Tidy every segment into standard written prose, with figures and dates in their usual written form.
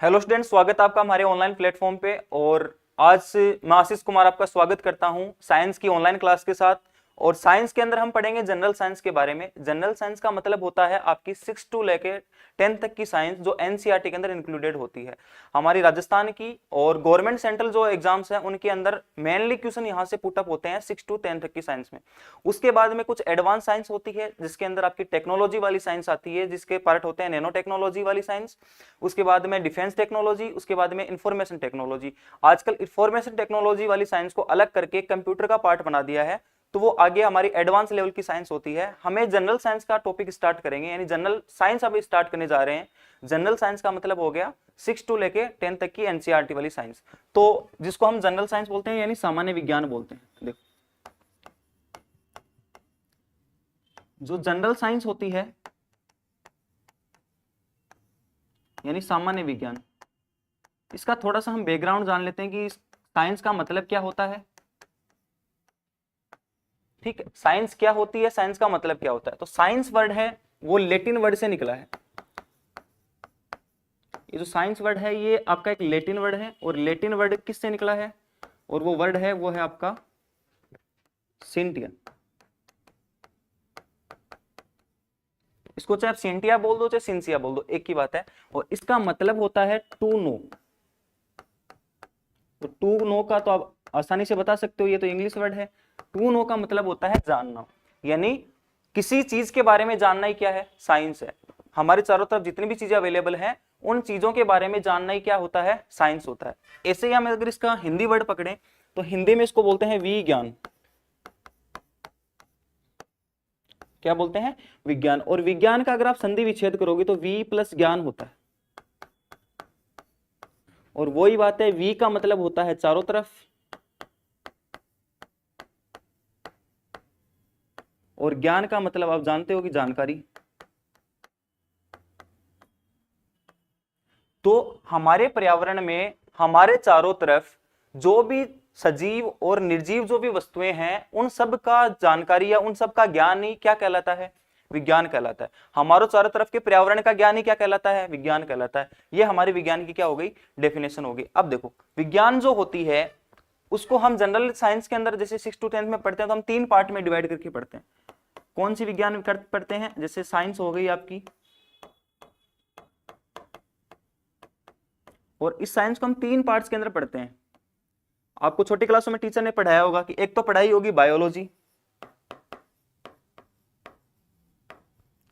Hello student, स्वागत है आपका हमारे ऑनलाइन प्लेटफॉर्म पे। और आज से मैं आशीष कुमार आपका स्वागत करता हूं साइंस की ऑनलाइन क्लास के साथ। और साइंस के अंदर हम पढ़ेंगे जनरल साइंस के बारे में। जनरल साइंस का मतलब होता है आपकी 6 टू लेके 10 तक की साइंस जो एनसीईआरटी के अंदर इंक्लूडेड होती है। हमारी राजस्थान की और गवर्नमेंट सेंट्रल जो एग्जाम्स हैं उनके अंदर मेनली क्वेश्चन यहाँ से पुटअप होते हैं 6 टू 10 तक की साइंस में। उसके बाद में कुछ एडवांस साइंस होती है जिसके अंदर आपकी टेक्नोलॉजी वाली साइंस आती है, जिसके पार्ट होते हैं नैनो टेक्नोलॉजी वाली साइंस, उसके बाद में डिफेंस टेक्नोलॉजी, उसके बाद में इंफॉर्मेशन टेक्नोलॉजी। आजकल इंफॉर्मेशन टेक्नोलॉजी वाली साइंस को अलग करके कंप्यूटर का पार्ट बना दिया है, तो वो आगे हमारी एडवांस लेवल की साइंस होती है। हमें जनरल साइंस का टॉपिक स्टार्ट करेंगे, यानी जनरल साइंस अब स्टार्ट करने जा रहे हैं। जनरल साइंस का मतलब हो गया 6 टू लेके 10 तक की एनसीईआरटी वाली साइंस, तो जिसको हम जनरल साइंस बोलते हैं, यानी सामान्य विज्ञान बोलते हैं। देखो, जो जनरल साइंस होती है यानी सामान्य विज्ञान, इसका थोड़ा सा हम बैकग्राउंड जान लेते हैं कि साइंस का मतलब क्या होता है। ठीक है, साइंस क्या होती है, साइंस का मतलब क्या होता है। तो साइंस वर्ड है वो लैटिन वर्ड से निकला है। ये जो साइंस वर्ड है ये आपका एक लैटिन वर्ड है, और लैटिन वर्ड किससे निकला है, और वो वर्ड है वो है आपका सेंटियन। इसको चाहे आप सेंटिया बोल दो चाहे सिंसिया बोल दो, एक ही बात है। और इसका मतलब होता है टू नो। तो टू नो का तो आप आसानी से बता सकते हो, ये तो इंग्लिश वर्ड है। टू नो का मतलब होता है जानना, यानी किसी चीज के बारे में जानना ही क्या है, साइंस है। हमारे चारों तरफ जितनी भी चीजें अवेलेबल हैं उन चीजों के बारे में जानना ही क्या होता है, साइंस होता है। ऐसे ही हम अगर इसका हिंदी वर्ड पकड़े तो हिंदी में इसको बोलते हैं विज्ञान। क्या बोलते हैं, विज्ञान। और विज्ञान का अगर आप संधि विच्छेद करोगे तो वी प्लस ज्ञान होता है। और वही बात है, वी का मतलब होता है चारों तरफ, और ज्ञान का मतलब आप जानते हो कि जानकारी। तो हमारे पर्यावरण में हमारे चारों तरफ जो भी सजीव और निर्जीव जो भी वस्तुएं हैं उन सब का जानकारी या उन सब का ज्ञान ही क्या कहलाता है, विज्ञान कहलाता है। हमारे चारों तरफ के पर्यावरण का ज्ञान ही क्या कहलाता है, विज्ञान कहलाता है। ये हमारे विज्ञान की क्या हो गई, डेफिनेशन हो गई। अब देखो, विज्ञान जो होती है उसको हम जनरल साइंस के अंदर जैसे 6 टू 10 में पढ़ते हैं तो हम 3 पार्ट में डिवाइड करके पढ़ते हैं। कौन सी विज्ञान पढ़ते हैं, जैसे साइंस हो गई आपकी, और इस साइंस को हम 3 पार्ट्स के अंदर पढ़ते हैं। आपको छोटी क्लासों में टीचर ने पढ़ाया होगा कि एक तो पढ़ाई होगी बायोलॉजी।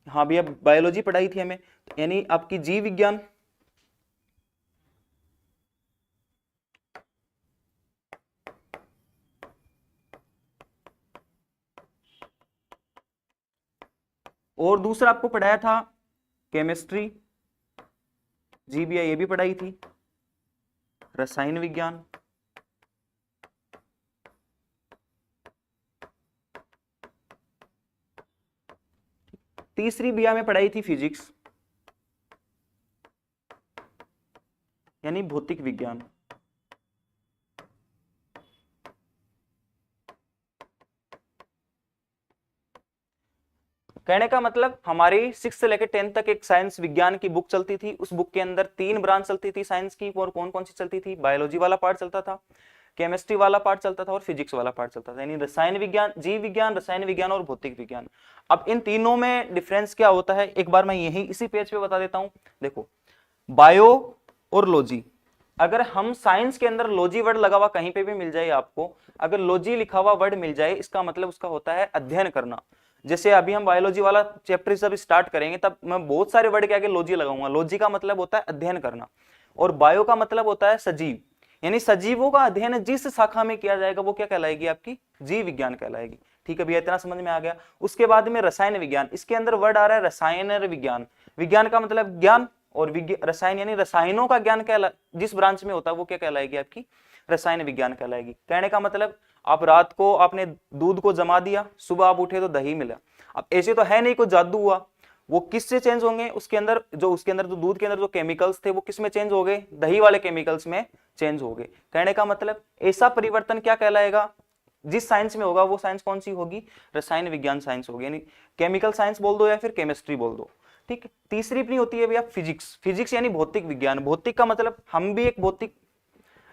हाँ भैया, बायोलॉजी पढ़ाई थी हमें, यानी आपकी जीव विज्ञान। और दूसरा आपको पढ़ाया था केमिस्ट्री। जी भैया, ये भी पढ़ाई थी। रसायन विज्ञान। तीसरी भैया में पढ़ाई थी फिजिक्स, यानी भौतिक विज्ञान। कहने का मतलब हमारी 6 से लेकर 10 तक एक साइंस विज्ञान की बुक चलती थी। उस बुक के अंदर 3 ब्रांच चलती थी साइंस की। और कौन कौन सी चलती थी, बायोलॉजी वाला पार्ट चलता था, केमिस्ट्री वाला पार्ट चलता था, और फिजिक्स वाला पार्ट चलता था, यानी रसायन विज्ञान, जीव विज्ञान, रसायन विज्ञान और भौतिक विज्ञान। अब इन तीनों में डिफरेंस क्या होता है, एक बार मैं यही इसी पेज पे बता देता हूं। देखो, बायो और लॉजी, अगर हम साइंस के अंदर लॉजी वर्ड लगा हुआ कहीं पे भी मिल जाए आपको, अगर लॉजी लिखा हुआ वर्ड मिल जाए, इसका मतलब उसका होता है अध्ययन करना। जैसे अभी हम बायोलॉजी वाला चैप्टर जब स्टार्ट करेंगे तब मैं बहुत सारे वर्ड के आगे लॉजी लगाऊंगा। लॉजी का मतलब होता है अध्ययन करना, और बायो का मतलब होता है सजीव, यानी सजीवों का अध्ययन जिस शाखा में किया जाएगा वो क्या कहलाएगी, आपकी जीव विज्ञान कहलाएगी। ठीक है भैया, इतना समझ में आ गया। उसके बाद में रसायन विज्ञान, इसके अंदर वर्ड आ रहा है रसायन विज्ञान। विज्ञान का मतलब ज्ञान, और रसायन यानी रसायनों का ज्ञान जिस ब्रांच में होता है वो क्या कहलाएगी, आपकी रसायन विज्ञान कहलाएगी। कहने का मतलब आप रात को आपने दूध को जमा दिया, सुबह आप उठे तो दही मिला। अब ऐसे तो है नहीं कोई जादू हुआ, वो किससे चेंज होंगे, उसके अंदर जो दूध के अंदर जो केमिकल्स थे वो किस में चेंज हो गए, दही वाले केमिकल्स में चेंज हो गए। कहने का मतलब ऐसा परिवर्तन क्या कहलाएगा, जिस साइंस में होगा वो साइंस कौन सी होगी, रसायन विज्ञान साइंस होगी। यानी केमिकल साइंस बोल दो या फिर केमिस्ट्री बोल दो। ठीक है। तीसरी अपनी होती है भैया फिजिक्स। फिजिक्स यानी भौतिक विज्ञान। भौतिक का मतलब हम भी एक भौतिक,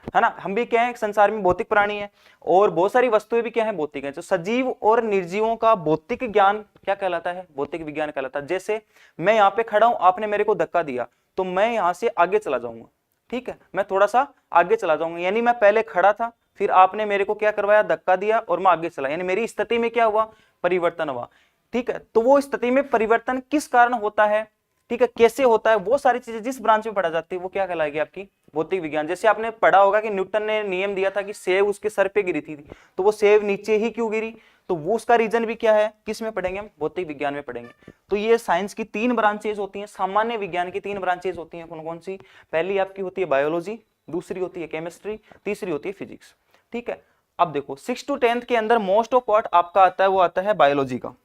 है ना, हम भी क्या है, एक संसार में भौतिक प्राणी है, और बहुत सारी वस्तुएं भी क्या है, भौतिक है। तो सजीव और निर्जीवों का भौतिक ज्ञान क्या कहलाता है, भौतिक विज्ञान कहलाता है। जैसे मैं यहाँ पे खड़ा हूं, आपने मेरे को धक्का दिया, तो मैं यहां से आगे चला जाऊंगा, ठीक है, मैं थोड़ा सा आगे चला जाऊंगा, यानी मैं पहले खड़ा था, फिर आपने मेरे को क्या करवाया, धक्का दिया, और मैं आगे चला, यानी मेरी स्थिति में क्या हुआ, परिवर्तन हुआ, ठीक है। तो वो स्थिति में परिवर्तन किस कारण होता है, ठीक है, कैसे होता है, वो सारी चीजें जिस ब्रांच में पढ़ा जाती है वो क्या कहलाएगी, आपकी भौतिक विज्ञान। जैसे आपने पढ़ा होगा कि न्यूटन ने नियम दिया था कि सेब उसके सर पे गिरी थी, तो वो सेब नीचे ही क्यों गिरी, तो वो उसका रीजन भी क्या है, किस में पढ़ेंगे हम, भौतिक विज्ञान में पढ़ेंगे। तो ये साइंस की 3 ब्रांचेज होती हैं, सामान्य विज्ञान की 3 ब्रांचेज होती हैं। कौन कौन सी, पहली आपकी होती है बायोलॉजी, दूसरी होती है केमिस्ट्री, तीसरी होती है फिजिक्स, ठीक है। अब देखो 6 to 10th के अंदर मोस्ट ऑफ पार्ट आपका आता है, वो आता है बायोलॉजी का,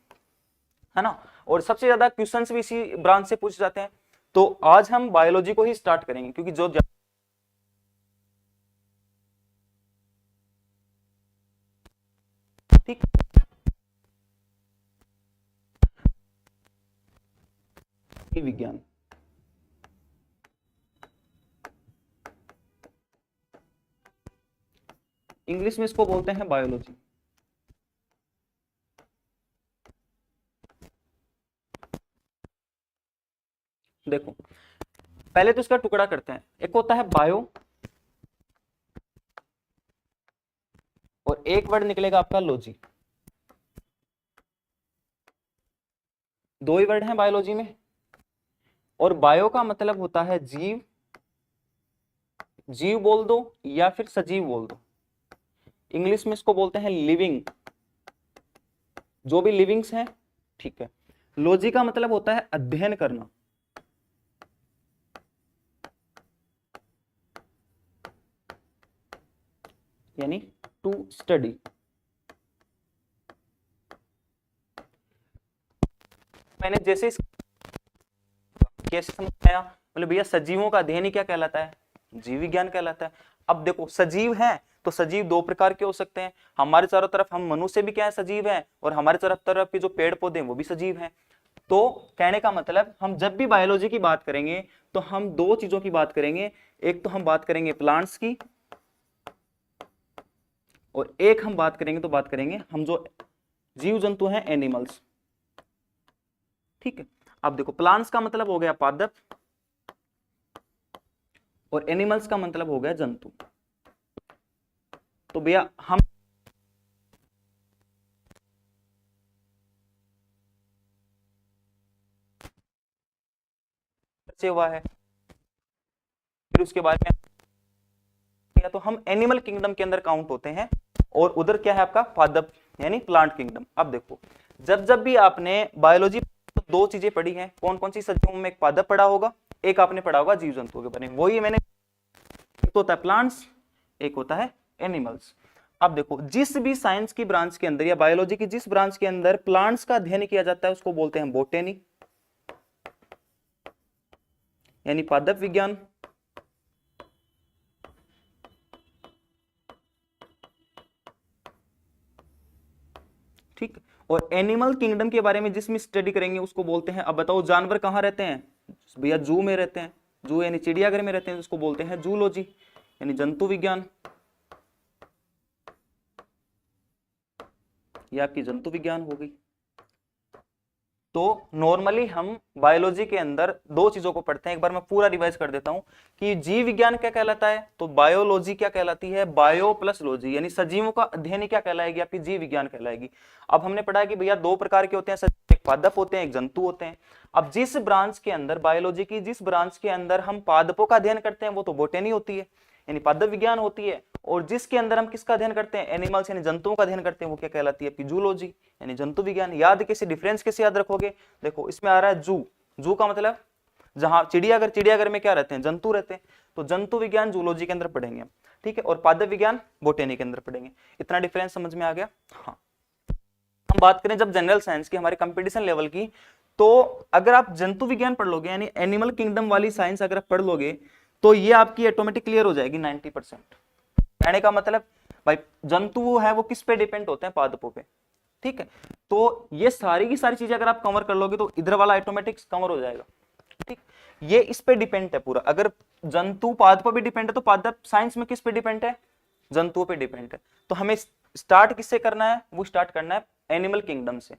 है ना, और सबसे ज्यादा क्वेश्चंस भी इसी ब्रांच से पूछे जाते हैं। तो आज हम बायोलॉजी को ही स्टार्ट करेंगे, क्योंकि जो ठीक विज्ञान, इंग्लिश में इसको बोलते हैं बायोलॉजी। देखो पहले तो इसका टुकड़ा करते हैं, एक होता है बायो, और एक वर्ड निकलेगा आपका लॉजी। 2 ही वर्ड हैं बायोलॉजी में, और बायो का मतलब होता है जीव, जीव बोल दो या फिर सजीव बोल दो, इंग्लिश में इसको बोलते हैं लिविंग, जो भी लिविंग्स हैं, ठीक है। लॉजी का मतलब होता है अध्ययन करना, यानी टू स्टडी। मैंने जैसे कैसे समझ आया, मतलब भैया सजीवों का अध्ययन ही क्या कहलाता है, जीव विज्ञान कहलाता है। अब देखो सजीव हैं तो सजीव 2 प्रकार के हो सकते हैं, हमारे चारों तरफ हम मनुष्य भी क्या है, सजीव हैं, और हमारे तरफ के जो पेड़ पौधे हैं वो भी सजीव हैं। तो कहने का मतलब हम जब भी बायोलॉजी की बात करेंगे तो हम 2 चीजों की बात करेंगे, एक तो हम बात करेंगे प्लांट्स की, और एक हम बात करेंगे तो बात करेंगे हम जो जीव जंतु हैं, एनिमल्स, ठीक है। अब देखो प्लांट्स का मतलब हो गया पादप, और एनिमल्स का मतलब हो गया जंतु। तो भैया हम से हुआ है, फिर उसके बाद में तो हम एनिमल किंगडम के अंदर काउंट होते हैं, और उधर क्या है आपका पादप यानी प्लांट किंगडम। अब देखो जब भी आपने बायोलॉजी तो 2 चीजें पढ़ी हैं, कौन कौन सी सजीवों में, एक पादप पढ़ा होगा, एक आपने पढ़ा होगा जीव जंतुओं के बारे में, वही मैंने, एक तो होता है प्लांट्स, एक होता है एनिमल्स। अब देखो जिस भी साइंस की ब्रांच के अंदर या बायोलॉजी की जिस ब्रांच के अंदर प्लांट्स का अध्ययन किया जाता है उसको बोलते हैं बोटेनी, यानी पादप विज्ञान, ठीक। और एनिमल किंगडम के बारे में जिसमें स्टडी करेंगे उसको बोलते हैं, अब बताओ जानवर कहाँ रहते हैं भैया, जू में रहते हैं, जू यानी चिड़ियाघर में रहते हैं, उसको बोलते हैं जूलॉजी, यानी जंतु विज्ञान, ये आपकी जंतु विज्ञान हो गई। तो नॉर्मली हम बायोलॉजी के अंदर 2 चीजों को पढ़ते हैं, एक बार मैं पूरा रिवाइज कर देता हूं कि जीव विज्ञान क्या कहलाता है, तो बायोलॉजी क्या कहलाती है, बायो प्लस लॉजी, यानी सजीवों का अध्ययन क्या कहलाएगी, आपकी जीव विज्ञान कहलाएगी। अब हमने पढ़ा कि भैया 2 प्रकार के होते हैं, एक पादप होते हैं, एक जंतु होते हैं। अब जिस ब्रांच के अंदर बायोलॉजी की जिस ब्रांच के अंदर हम पादपों का अध्ययन करते हैं वो तो बोटेनी होती है, यानी पादप विज्ञान होती है, और जिसके अंदर हम किसका अध्ययन करते हैं, एनिमल्स यानी जंतुओं का अध्ययन करते हैं, वो क्या कहलाती है, जूलॉजी यानी जंतु विज्ञान। याद कैसे, डिफरेंस कैसे याद रखोगे, देखो इसमें आ रहा है जू, जू का मतलब जहां चिड़ियाघर, चिड़ियाघर में क्या रहते हैं, जंतु रहते हैं, तो जंतु विज्ञान जूलॉजी के अंदर पढ़ेंगे हम, ठीक है, और पादप विज्ञान बोटेनी के अंदर पढ़ेंगे। इतना डिफरेंस समझ में आ गया। हाँ, हम बात करें जब जनरल साइंस की, हमारे कंपटीशन लेवल की, तो अगर आप जंतु विज्ञान पढ़ लोगे यानी एनिमल किंगडम वाली साइंस अगर पढ़ लोगे तो ये आपकी ऑटोमेटिक क्लियर हो जाएगी 90%। कहने का मतलब भाई जंतु है वो किस पे डिपेंड होते हैं, पादपों पे, ठीक है, तो ये सारी की सारी चीजें अगर आप कवर कर लोगे तो इधर वाला ऑटोमेटिक कवर हो जाएगा। ठीक, ये इस पे डिपेंड है पूरा। अगर जंतु पादप पर भी डिपेंड है तो पादप साइंस में किस पे डिपेंड है, जंतुओं पे डिपेंड है। तो हमें स्टार्ट किससे करना है, वो स्टार्ट करना है एनिमल किंगडम से।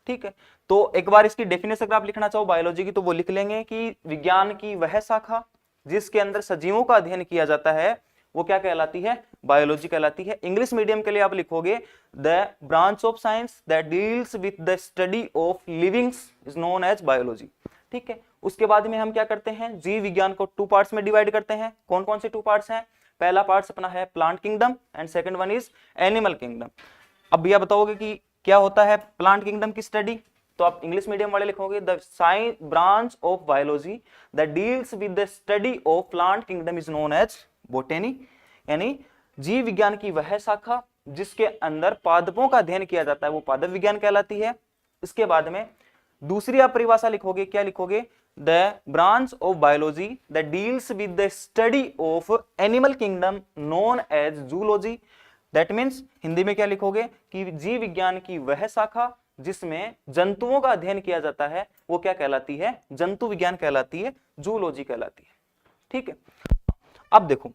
ठीक है, तो एक बार इसकी डेफिनेशन अगर आप लिखना चाहो बायोलॉजी की तो वो लिख लेंगे कि विज्ञान की वह शाखा जिसके अंदर सजीवों का अध्ययन किया जाता है वो क्या कहलाती है, बायोलॉजी कहलाती है। इंग्लिश मीडियम के लिए आप लिखोगे the branch of science that deals with the study of livings is known as biology. ठीक है, उसके बाद में हम क्या करते हैं, जीव विज्ञान को 2 पार्ट्स में डिवाइड करते हैं। कौन कौन से 2 पार्ट्स हैं, पहला पार्ट अपना है plant kingdom and second one is animal kingdom. अब भैया बताओगे कि क्या होता है प्लांट किंगडम की स्टडी, तो आप इंग्लिश मीडियम वाले लिखोगे the science branch of biology that deals with the study of plant kingdom is known as botany, यानी जीव विज्ञान की वह शाखा जिसके अंदर पादपों का अध्ययन किया जाता है वो पादप विज्ञान कहलाती है। इसके बाद में दूसरी आप परिभाषा लिखोगे, क्या लिखोगे, the branch of biology that deals with the study of animal kingdom known as zoology. That means Hindi में क्या लिखोगे कि जीव विज्ञान की वह शाखा जिसमें जंतुओं का अध्ययन किया जाता है वो क्या कहलाती है, जंतु विज्ञान कहलाती है, जूलॉजी कहलाती है। ठीक है, अब देखो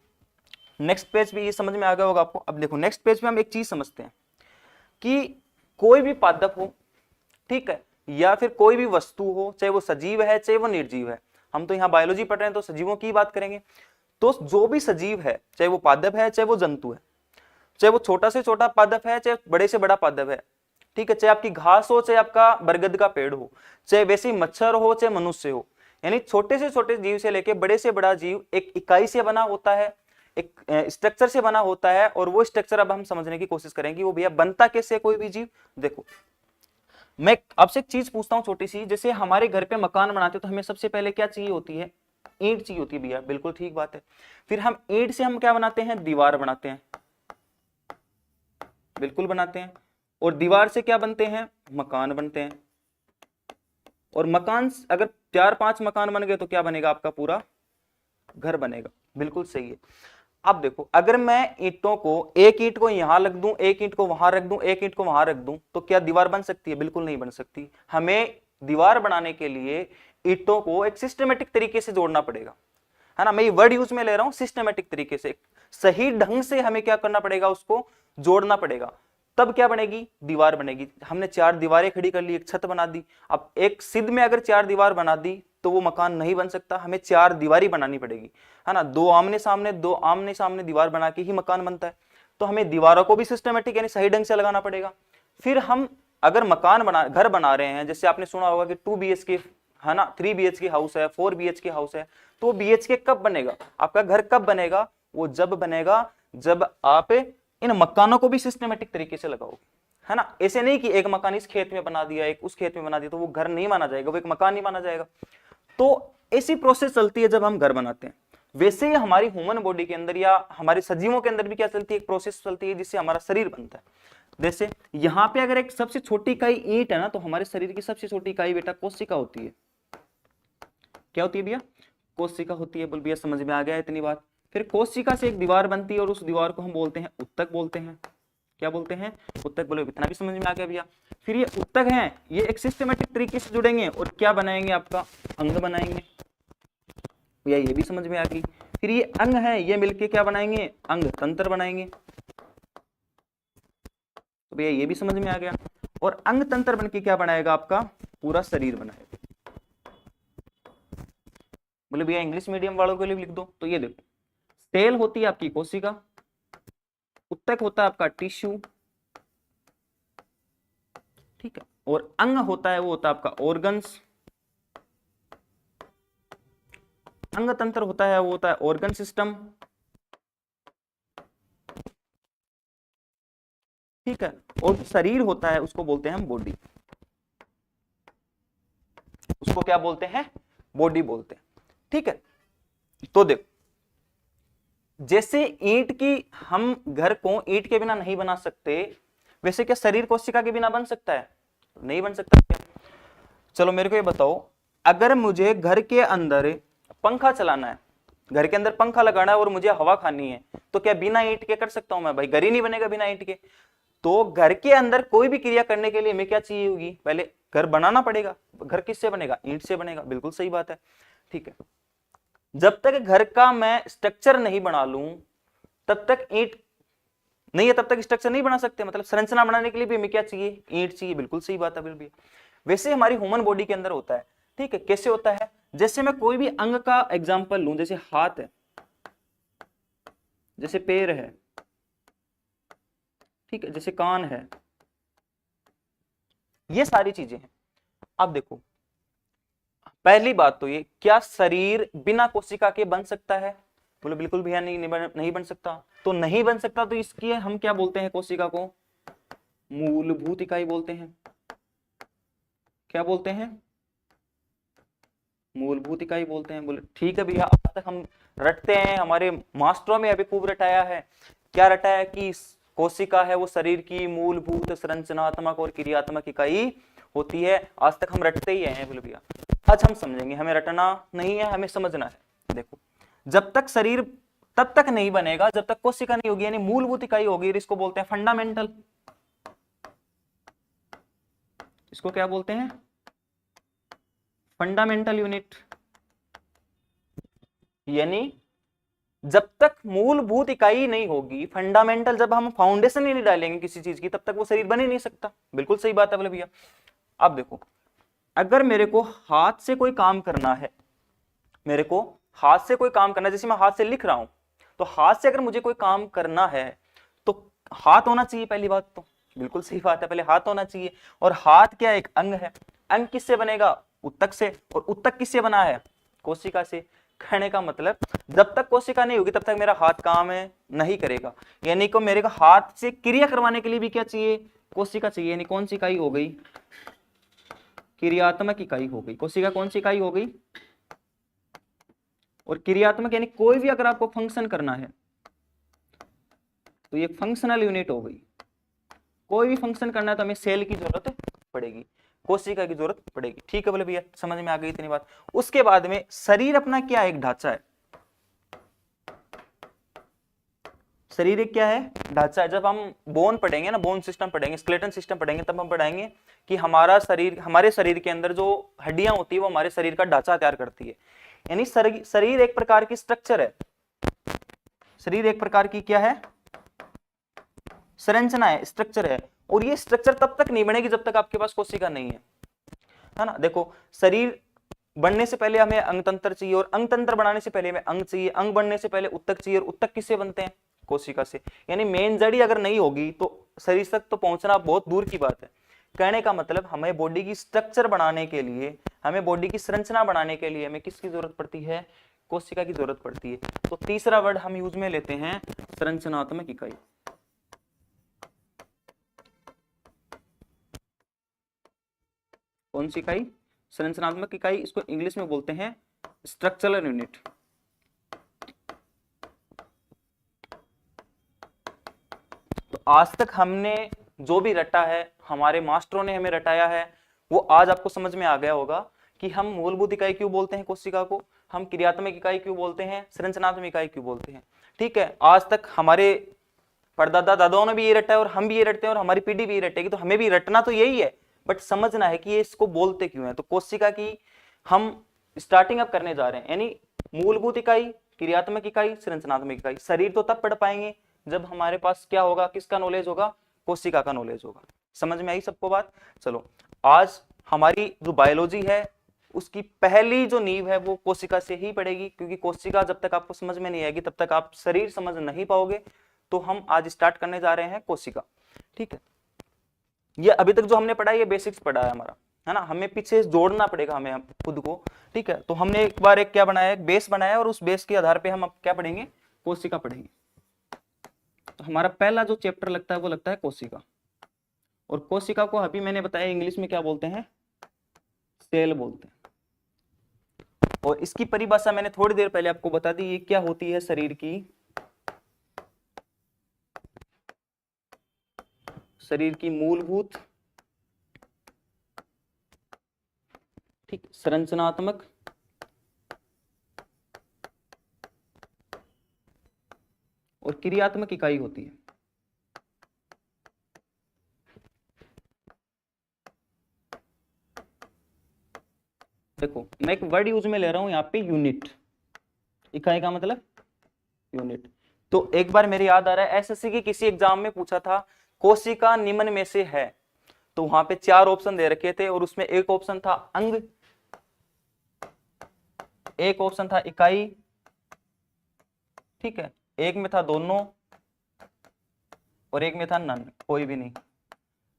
नेक्स्ट पेज पे ये समझ में आ गया होगा आपको। अब देखो नेक्स्ट पेज पे हम एक चीज समझते हैं कि कोई भी पादप हो, ठीक है, या फिर कोई भी वस्तु हो, चाहे वो सजीव है चाहे वो निर्जीव है, हम तो यहाँ बायोलॉजी पढ़ रहे हैं तो सजीवों की बात करेंगे। तो जो भी सजीव है चाहे वो पादप है चाहे वो जंतु है, चाहे वो छोटा से छोटा पादप है चाहे बड़े से बड़ा पादप है, ठीक है, चाहे आपकी घास हो चाहे आपका बरगद का पेड़ हो, चाहे वैसे मच्छर हो चाहे मनुष्य हो, यानी छोटे से छोटे जीव से लेके बड़े से बड़ा जीव एक इकाई से बना होता है, एक स्ट्रक्चर से बना होता है। और वो स्ट्रक्चर अब हम समझने की कोशिश करेंगे वो भैया बनता कैसे कोई भी जीव। देखो मैं आपसे एक चीज पूछता हूँ छोटी सी, जैसे हमारे घर पे मकान बनाते तो हमें सबसे पहले क्या चाहिए होती है, ईंट चाहिए होती है भैया, बिल्कुल ठीक बात है। फिर हम ईंट से हम क्या बनाते हैं, दीवार बनाते हैं, बिल्कुल बनाते हैं। और दीवार से क्या बनते हैं, मकान बनते हैं। और मकान अगर 4-5 मकान बन गए तो क्या बनेगा, आपका पूरा घर बनेगा, बिल्कुल सही है। अब देखो अगर मैं ईंटों को, एक ईंट को यहां रख दूं, एक ईंट को वहां रख दूं, एक ईंट को वहां रख दूं, तो क्या दीवार बन सकती है, बिल्कुल नहीं बन सकती। हमें दीवार बनाने के लिए ईंटों को एक सिस्टमेटिक तरीके से जोड़ना पड़ेगा, है ना। मैं ये वर्ड यूज में ले रहा हूं, सिस्टमेटिक तरीके से, सही ढंग से हमें क्या करना पड़ेगा, उसको जोड़ना पड़ेगा, तब क्या बनेगी, दीवार बनेगी। हमने 4 दीवारें खड़ी कर ली, एक छत बना दी। अब एक सिद्ध में अगर 4 दीवार बना दी तो वो मकान नहीं बन सकता, हमें 4 दीवारी बनानी पड़ेगी, है ना। 2 आमने सामने दीवार बना के ही मकान बनता है। तो हमें दीवारों को भी सिस्टमेटिक यानी सही ढंग से लगाना पड़ेगा। फिर हम अगर घर बना रहे हैं, जैसे आपने सुना होगा कि 2 BHK, है ना, 3 BHK हाउस है, 4 BHK हाउस है, तो BHK कब बनेगा, आपका घर कब बनेगा, वो जब बनेगा जब आप इन मकानों को भी सिस्टमेटिक तरीके से लगाओगे, है ना। ऐसे नहीं कि एक मकान इस खेत में बना दिया, एक उस खेत में बना दिया, तो वो घर नहीं माना जाएगा, वो एक मकान नहीं माना जाएगा। तो ऐसी प्रोसेस चलती है जब हम घर बनाते हैं। वैसे ही हमारी ह्यूमन बॉडी के अंदर या हमारे सजीवों के अंदर भी क्या चलती है, एक प्रोसेस चलती है जिससे हमारा शरीर बनता है। जैसे यहाँ पे अगर एक सबसे छोटी इकाई ईंट है ना, तो हमारे शरीर की सबसे छोटी इकाई बेटा कोशिका होती है। क्या होती है भैया, कोशिका होती है। बोल भैया समझ में आ गया इतनी बात। फिर कोशिका से एक दीवार बनती है और उस दीवार को हम बोलते हैं उत्तक बोलते हैं। क्या बोलते हैं, उत्तक। बोलो इतना भी समझ में आ गया भैया। फिर ये उत्तक हैं, ये एक सिस्टमेटिक तरीके से जुड़ेंगे और क्या बनाएंगे, आपका अंग बनाएंगे भैया, ये भी समझ में आ गई। फिर ये अंग है, ये मिलके क्या बनाएंगे, अंग तंत्र बनाएंगे, तो भैया ये भी समझ में आ गया। और अंग तंत्र बनके क्या बनाएगा, आपका पूरा शरीर बनाएगा। बोले भैया इंग्लिश मीडियम वालों के लिए लिख दो, तो ये देखो सेल होती है आपकी कोशिका, उत्तक होता है आपका टिश्यू, ठीक है, और अंग होता है वो होता है आपका ऑर्गन्स, अंग तंत्र होता है वो होता है ऑर्गन सिस्टम, ठीक है, और शरीर होता है उसको बोलते हैं हम बॉडी, उसको क्या बोलते हैं, बॉडी बोलते हैं, ठीक है। तो देखो जैसे ईंट की हम घर को ईंट के बिना नहीं बना सकते, वैसे क्या शरीर कोशिका के बिना बन सकता है, नहीं बन सकता क्या। चलो मेरे को ये बताओ, अगर मुझे घर के अंदर पंखा चलाना है, घर के अंदर पंखा लगाना है और मुझे हवा खानी है, तो क्या बिना ईंट के कर सकता हूं मैं, भाई घर ही नहीं बनेगा बिना ईंट के। तो घर के अंदर कोई भी क्रिया करने के लिए हमें क्या चाहिए होगी, पहले घर बनाना पड़ेगा। घर किससे बनेगा, ईंट से बनेगा, बिल्कुल सही बात है। ठीक है, जब तक घर का मैं स्ट्रक्चर नहीं बना लूं तब तक ईंट नहीं है, तब तक स्ट्रक्चर नहीं बना सकते। मतलब संरचना बनाने के लिए भी हमें क्या चाहिए, ईंट चाहिए, बिल्कुल सही बात है बिल्कुल। वैसे हमारी ह्यूमन बॉडी के अंदर होता है। ठीक है, कैसे होता है, जैसे मैं कोई भी अंग का एग्जांपल लूं, जैसे हाथ है, जैसे पैर है, ठीक है, जैसे कान है, ये सारी चीजें हैं। अब देखो, पहली बात तो ये, क्या शरीर बिना कोशिका के बन सकता है, बोले बिल्कुल भैया नहीं बन सकता। तो नहीं बन सकता तो इसकी हम क्या बोलते हैं, कोशिका को मूलभूत इकाई बोलते हैं। क्या बोलते हैं, मूलभूत इकाई बोलते हैं। बोले ठीक है भैया, आज तक हम रटते हैं, हमारे मास्टरों में अभी खूब रटाया है। क्या रटाया कि कोशिका है वो शरीर की मूलभूत संरचनात्मक और क्रियात्मक इकाई होती है। आज तक हम रटते ही हैं। बोले भैया आज हम समझेंगे, हमें रटना नहीं है, हमें समझना है। देखो, जब तक शरीर तब तक नहीं बनेगा जब तक कोशिका नहीं होगी, यानी मूलभूत इकाई होगी। इसको बोलते हैं फंडामेंटल। इसको क्या बोलते हैं, फंडामेंटल यूनिट। यानी जब तक मूलभूत इकाई नहीं होगी, फंडामेंटल, जब हम फाउंडेशन ही नहीं डालेंगे किसी चीज की, तब तक वो शरीर बन ही नहीं सकता। बिल्कुल सही बात है बोले भैया। अब देखो, अगर मेरे को हाथ से कोई काम करना है, मेरे को हाथ से कोई काम करना है, जैसे मैं हाथ से लिख रहा हूं, तो हाथ से अगर मुझे कोई काम करना है तो हाथ होना चाहिए। पहली बात तो बिल्कुल सही बात है, पहले हाथ होना चाहिए। और हाथ क्या एक अंग है। अंग किससे बनेगा, उत्तक से। और उत्तक किससे बना है, कोशिका से। कहने का मतलब, जब तक कोशिका नहीं होगी तब तक मेरा हाथ काम है नहीं करेगा। यानी कि मेरे को हाथ से क्रिया करवाने के लिए भी क्या चाहिए, कोशिका चाहिए। यानी कौन सी इकाई हो गई, क्रियात्मक इकाई हो गई। कोशिका कौन सी इकाई हो गई, और क्रियात्मक यानी कोई भी अगर आपको फंक्शन करना है तो ये फंक्शनल यूनिट हो गई। कोई भी फंक्शन करना है तो हमें सेल की जरूरत पड़ेगी, कोशिका की जरूरत पड़ेगी। ठीक है बोले भैया, समझ में आ गई इतनी बात। उसके बाद में शरीर अपना क्या एक ढांचा है, शरीर एक क्या है, ढांचा है। जब हम बोन पढ़ेंगे ना, बोन सिस्टम पढ़ेंगे, स्केलेटन सिस्टम पढ़ेंगे, तब हम पढ़ाएंगे कि हमारा शरीर, हमारे शरीर के अंदर जो हड्डियां होती है वो हमारे शरीर का ढांचा तैयार करती है। यानी शरीर एक प्रकार की स्ट्रक्चर है। शरीर एक प्रकार की क्या है, संरचना है, स्ट्रक्चर है। और ये स्ट्रक्चर तब तक नहीं बनेगी जब तक आपके पास कोशिका नहीं है ना। देखो, शरीर बनने से पहले हमें अंग तंत्र चाहिए, और अंग तंत्र बनाने से पहले हमें अंग चाहिए, अंग बनने से पहले उत्तक चाहिए, और उत्तक किससे बनते हैं, कोशिका से। यानी मेन जड़ी अगर नहीं होगी तो शरीर तक तो पहुंचना बहुत दूर की बात है। कहने का मतलब, हमें बॉडी की स्ट्रक्चर बनाने के लिए, हमें बॉडी की संरचना बनाने के लिए हमें किसकी जरूरत पड़ती है, कोशिका की जरूरत पड़ती है। तो तीसरा वर्ड हम यूज में लेते हैं संरचनात्मक इकाई। कौन सी इकाई, संरचनात्मक इकाई। इसको इंग्लिश में बोलते हैं स्ट्रक्चरल यूनिट। तो आज तक हमने जो भी रटा है, हमारे मास्टरों ने हमें रटाया है, वो आज आपको समझ में आ गया होगा कि हम मूलभूत इकाई क्यों बोलते हैं कोशिका को, हम क्रियात्मक इकाई क्यों बोलते हैं, संरचनात्मक इकाई क्यों बोलते हैं। ठीक है, आज तक हमारे परदादा दादाओं ने भी ये रटा है, और हम भी ये रटते हैं, और हमारी पीढ़ी भी ये रटेगी। तो हमें भी रटना तो यही है, बट समझना है कि ये इसको बोलते क्यों है। तो कोशिका की हम स्टार्टिंग अप करने जा रहे हैं। यानी मूलभूत इकाई, क्रियात्मक इकाई, संरचनात्मक इकाई। शरीर तो तब पढ़ पाएंगे जब हमारे पास क्या होगा, किसका नॉलेज होगा, कोशिका का नॉलेज होगा। समझ में आई सबको बात। चलो, आज हमारी जो बायोलॉजी है उसकी पहली जो नींव है वो कोशिका से ही पड़ेगी, क्योंकि कोशिका जब तक आपको समझ में नहीं आएगी तब तक आप शरीर समझ नहीं पाओगे। तो हम आज स्टार्ट करने जा रहे हैं कोशिका। ठीक है, ये अभी तक जो हमने पढ़ा है ये बेसिक्स पढ़ा है हमारा, है ना। हमें पीछे जोड़ना पड़ेगा हमें खुद को। ठीक है, तो हमने एक बार एक क्या बनाया, एक बेस बनाया, और उस बेस के आधार पे हम अब क्या पढ़ेंगे, कोशिका पढ़ेंगे। तो हमारा पहला जो चैप्टर लगता है वो लगता है कोशिका। और कोशिका को अभी मैंने बताया इंग्लिश में क्या बोलते हैं, सेल बोलते हैं। और इसकी परिभाषा मैंने थोड़ी देर पहले आपको बता दी, ये क्या होती है, शरीर की मूलभूत, ठीक, संरचनात्मक और क्रियात्मक इकाई होती है। देखो मैं एक वर्ड यूज में ले रहा हूं यहाँ पे, यूनिट। इकाई का मतलब यूनिट। तो एक बार मेरे याद आ रहा है एसएससी के किसी एग्जाम में पूछा था कोशिका निम्न में से है, तो वहां पे 4 ऑप्शन दे रखे थे और उसमें एक ऑप्शन था अंग, एक ऑप्शन था इकाई, ठीक है, एक में था दोनों और एक में था नन, कोई भी नहीं।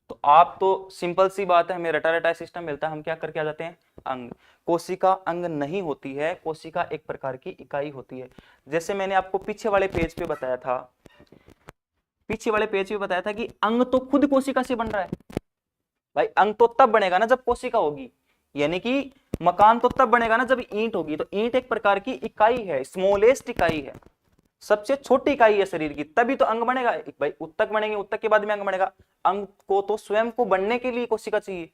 तो आप तो सिंपल सी बात है, हमें रटा रटा सिस्टम मिलता है, हम क्या करके आ जाते हैं अंग। कोशिका अंग नहीं होती है, कोशिका एक प्रकार की इकाई होती है। जैसे मैंने आपको पीछे वाले पेज पे बताया था, पीछे वाले पेज पे बताया था कि अंग तो खुद कोशिका से बन रहा है। भाई अंग तो तब बनेगा ना जब कोशिका होगी, यानी कि मकान तो तब बनेगा ना जब ईंट होगी। तो ईंट एक प्रकार की इकाई है, स्मॉलेस्ट इकाई है, सबसे छोटी इकाई है शरीर की, तभी तो अंग बनेगा। भाई उत्तक बनेंगे, उत्तक के बाद में अंग बनेगा। अंग को तो स्वयं को बनने के लिए कोशिका चाहिए।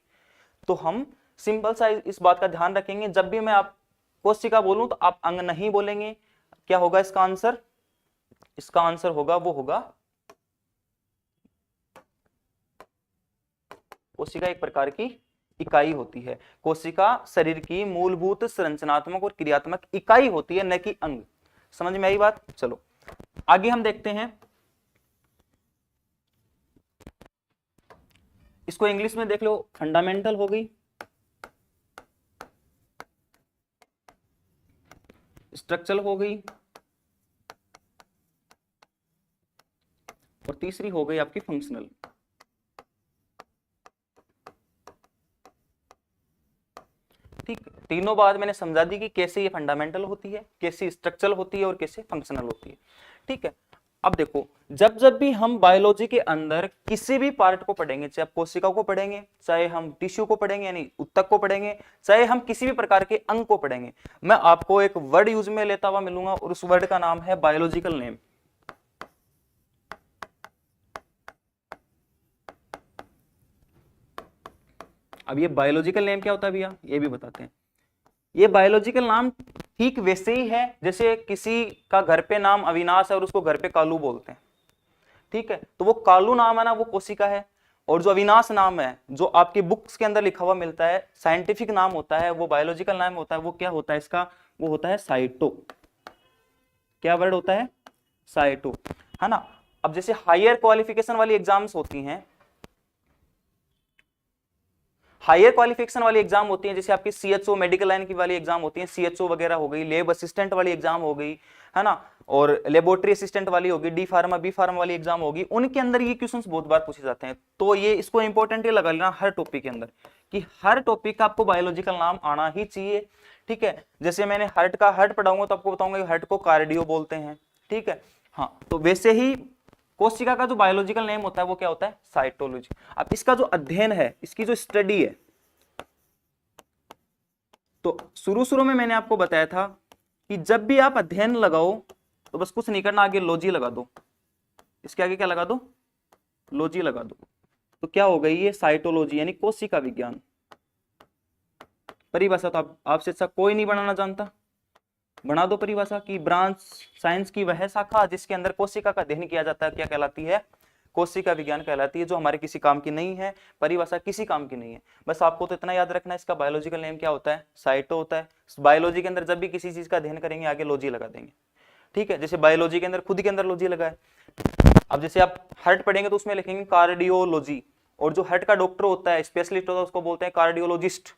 तो हम सिंपल सा इस बात का ध्यान रखेंगे, जब भी मैं आप कोशिका बोलूं तो आप अंग नहीं बोलेंगे। क्या होगा इसका आंसर? इसका आंसर होगा, वो होगा कोशिका एक प्रकार की इकाई होती है। कोशिका शरीर की मूलभूत संरचनात्मक और क्रियात्मक इकाई होती है, न कि अंग। समझ में आई बात? चलो आगे हम देखते हैं। इसको इंग्लिश में देख लो, फंडामेंटल हो गई, स्ट्रक्चरल हो गई, और तीसरी हो गई आपकी फंक्शनल। ठीक, तीनों बात मैंने समझा दी कि कैसे ये फंडामेंटल होती है, कैसे स्ट्रक्चरल होती है और कैसे फंक्शनल होती है। ठीक है, अब देखो जब जब भी हम बायोलॉजी के अंदर किसी भी पार्ट को पढ़ेंगे, चाहे आप कोशिका को पढ़ेंगे, चाहे हम टिश्यू को पढ़ेंगे यानी उत्तक को पढ़ेंगे, चाहे हम किसी भी प्रकार के अंग को पढ़ेंगे, मैं आपको एक वर्ड यूज में लेता हुआ मिलूंगा और उस वर्ड का नाम है बायोलॉजिकल नेम। अब ये बायोलॉजिकल नेम क्या होता है भैया, ये भी बताते हैं। ये बायोलॉजिकल नाम ठीक वैसे ही है जैसे किसी का घर पे नाम अविनाश है और उसको घर पे कालू बोलते हैं। ठीक है, तो वो कालू नाम है ना, वो कोशिका है। और जो अविनाश नाम है, जो आपकी बुक्स के अंदर लिखा हुआ मिलता है, साइंटिफिक नाम होता है, वो बायोलॉजिकल नाम होता है, वो क्या होता है इसका? वो होता है साइटो। क्या वर्ड होता है? साइटो, है ना। अब जैसे हायर क्वालिफिकेशन वाली एग्जाम्स होती हैं, हायर क्वालिफिकेशन वाली एग्जाम होती है, जैसे आपकी सीएचओ मेडिकल लाइन की वाली एग्जाम होती है, सीएचओ वगैरह हो गई, लैब असिस्टेंट वाली एग्जाम हो गई, है ना, और लेबोरेटरी असिस्टेंट वाली होगी, डी फार्मा बी फार्मा वाली एग्जाम होगी, उनके अंदर ये क्वेश्चंस बहुत बार पूछे जाते हैं। तो ये इसको इंपॉर्टेंट ये लगा लेना हर टॉपिक के अंदर कि हर टॉपिक का आपको बायोलॉजिकल नाम आना ही चाहिए। ठीक है, जैसे मैंने हार्ट का हार्ट पढ़ाऊंगा तो आपको बताऊंगा हार्ट को कार्डियो बोलते हैं। ठीक है, हाँ, तो वैसे ही कोशिका का जो बायोलॉजिकल नेम होता है वो क्या होता है? साइटोलॉजी। अब इसका जो अध्ययन है, इसकी जो स्टडी है, तो शुरू शुरू में मैंने आपको बताया था कि जब भी आप अध्ययन लगाओ तो बस कुछ नहीं करना, आगे लॉजी लगा दो। इसके आगे क्या लगा दो? लॉजी लगा दो। तो क्या हो गई ये? साइटोलॉजी यानी कोशिका विज्ञान। परिभाषा तो आपसे अच्छा कोई नहीं बनाना जानता, बना दो परिभाषा की। ब्रांच साइंस की वह शाखा जिसके अंदर कोशिका का अध्ययन किया जाता है, क्या कहलाती है? कोशिका विज्ञान कहलाती है, जो हमारे किसी काम की नहीं है। परिभाषा किसी काम की नहीं है। बस आपको तो इतना याद रखना है, इसका बायोलॉजिकल नेम क्या होता है? साइटो होता है। बायोलॉजी के अंदर जब भी किसी चीज का अध्ययन करेंगे आगे लॉजी लगा देंगे। ठीक है, जैसे बायोलॉजी के अंदर खुद के अंदर लॉजी लगा है। अब जैसे आप हार्ट पढ़ेंगे तो उसमें लिखेंगे कार्डियोलॉजी, और जो हार्ट का डॉक्टर होता है, स्पेशलिस्ट होता है, उसको बोलते हैं कार्डियोलॉजिस्ट।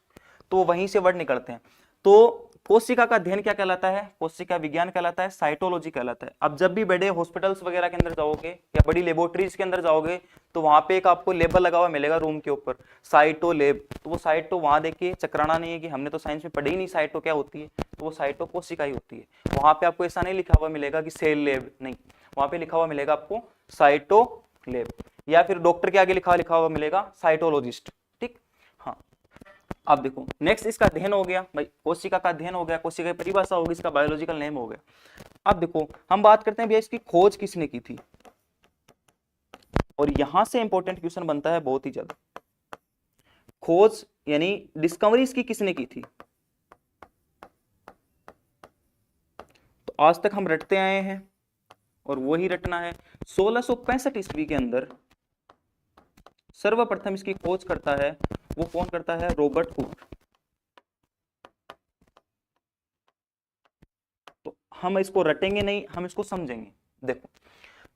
तो वहीं से वर्ड निकलते हैं। तो कोशिका का अध्ययन क्या कहलाता है? कोशिका विज्ञान कहलाता है, साइटोलॉजी कहलाता है। अब जब भी बड़े हॉस्पिटल्स वगैरह के अंदर जाओगे या बड़ी लेबोरेटरीज के अंदर जाओगे तो वहां पे एक आपको लेबल लगा हुआ मिलेगा रूम के ऊपर, साइटो लैब। तो वो साइटो वहां देखिए, चकराना नहीं है कि हमने तो साइंस में पढ़ी ही नहीं साइटो क्या होती है। तो वो साइटो कोशिका ही होती है। वहां पे आपको ऐसा नहीं लिखा हुआ मिलेगा कि सेल लैब, नहीं, वहां पे लिखा हुआ मिलेगा आपको साइटो लैब, या फिर डॉक्टर के आगे लिखा हुआ मिलेगा साइटोलॉजिस्ट। ठीक, हाँ। अब देखो नेक्स्ट इसका अध्ययन हो गया, भाई कोशिका का अध्ययन हो गया, कोशिका की परिभाषा होगी, इसका बायोलॉजिकल नेम हो गया। अब देखो हम बात करते हैं भैया इसकी खोज किसने की थी, और यहां से इंपॉर्टेंट क्वेश्चन बनता है बहुत ही ज्यादा। खोज यानी डिस्कवरी इसकी किसने की थी? तो आज तक हम रटते आए हैं और वही रटना है। 1665 ईस्वी के अंदर सर्वप्रथम इसकी खोज करता है, वो कौन करता है? Robert Hooke. हम इसको रटेंगे नहीं, हम इसको समझेंगे। देखो,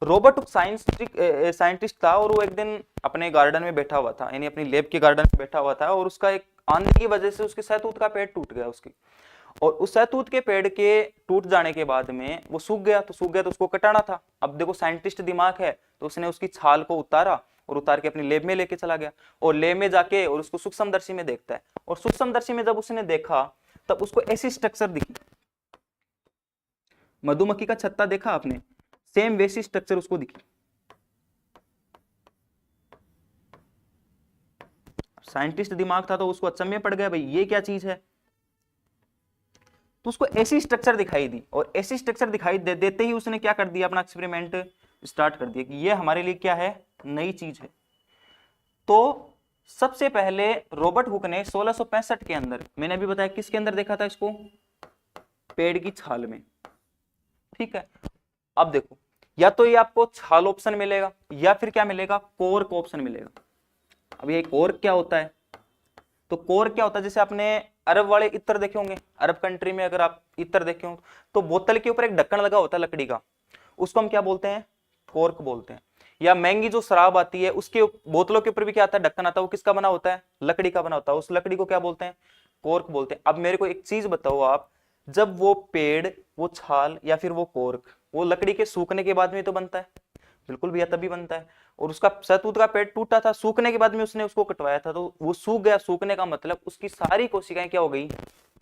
रॉबर्ट हुक साइंटिस्ट था और वो एक दिन अपने गार्डन में बैठा हुआ था, यानी अपनी लैब के गार्डन में बैठा हुआ था, और उसका एक आंधी की वजह से उसके सहतूत का पेड़ टूट गया उसकी। और उस सहतूत के पेड़ के टूट जाने के बाद में वो सूख गया, तो उसको कटाना था। अब देखो साइंटिस्ट दिमाग है, तो उसने उसकी छाल को उतारा और उतार के अपनी लैब में लेके चला गया, और लैब में जाके और उसको सूक्ष्मदर्शी में देखता है, और सूक्ष्मदर्शी में जब उसने देखा तब उसको ऐसी स्ट्रक्चर दिखी, मधुमक्खी का छत्ता देखा आपने, सेम वैसी स्ट्रक्चर उसको दिखी। साइंटिस्ट दिमाग था तो उसको अचंभे पड़ गया, भाई ये क्या चीज है। तो उसको ऐसी स्ट्रक्चर दिखाई दी, और ऐसी स्ट्रक्चर दिखाई देते ही उसने क्या कर दिया, अपना एक्सपेरिमेंट स्टार्ट कर दिया कि ये हमारे लिए क्या है, नई चीज है। तो सबसे पहले रॉबर्ट हुक ने 1665 के अंदर, मैंने अभी बताया किसके अंदर देखा था इसको, पेड़ की छाल में। ठीक है, अब देखो, या तो ये आपको छाल ऑप्शन मिलेगा, या फिर क्या मिलेगा, कोर्क ऑप्शन मिलेगा। अब ये कोर्क क्या होता है, तो कोर्क क्या होता है, जैसे आपने अरब वाले इत्र देखे होंगे, अरब कंट्री में अगर आप इत्र देखे हो तो बोतल के ऊपर एक ढक्कन लगा होता है लकड़ी का, उसको हम क्या बोलते हैं, कोर्क बोलते हैं। या महंगी जो शराब आती है उसके बोतलों के ऊपर भी क्या आता है, ढक्कन आता है, वो किसका बना होता है, लकड़ी का बना होता है, उस लकड़ी को क्या बोलते हैं, कोर्क बोलते हैं। अब मेरे को एक चीज बताओ आप, जब वो पेड़, वो छाल या फिर वो कोर्क, वो लकड़ी के सूखने के बाद में तो बनता है, बिल्कुल भैया तभी बनता है। और उसका सहतूत का पेड़ टूटा था, सूखने के बाद में उसने उसको कटवाया था, तो वो सूख गया, सूखने का मतलब उसकी सारी कोशिकाएं क्या हो गई,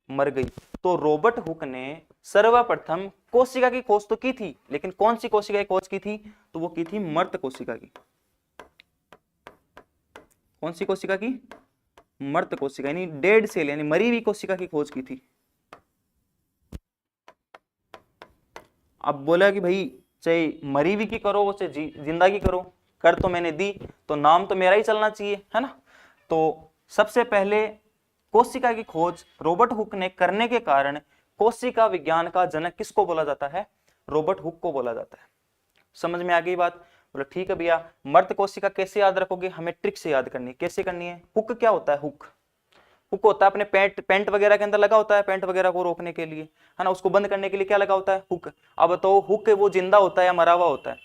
मर गई। तो रॉबर्ट हुक ने सर्वप्रथम कोशिका की खोज तो की थी, लेकिन कौन सी कोशिका की खोज की थी, तो वो की थी मृत कोशिका की। कौन सी कोशिका की, मृत कोशिका, यानी डेड सेल, यानी मरी हुई कोशिका की खोज की थी। अब बोला कि भाई चाहे मरी हुई की करो चाहे जिंदा की करो, कर तो मैंने दी, तो नाम तो मेरा ही चलना चाहिए, है ना। तो सबसे पहले कोशिका की खोज रॉबर्ट हुक ने करने के कारण कोशिका विज्ञान का जनक किसको बोला जाता है, रॉबर्ट हुक को बोला जाता है। समझ में आ गई बात, बोला ठीक है भैया। मृत कोशिका कैसे याद रखोगे, हमें ट्रिक से याद करनी है। कैसे करनी है, हुक क्या होता है, हुक होता है अपने पेंट वगैरह के अंदर लगा होता है, पेंट वगैरह को रोकने के लिए, है ना, उसको बंद करने के लिए क्या लगा होता है, हुक। अब तो हुक वो जिंदा होता है या मरा हुआ होता है,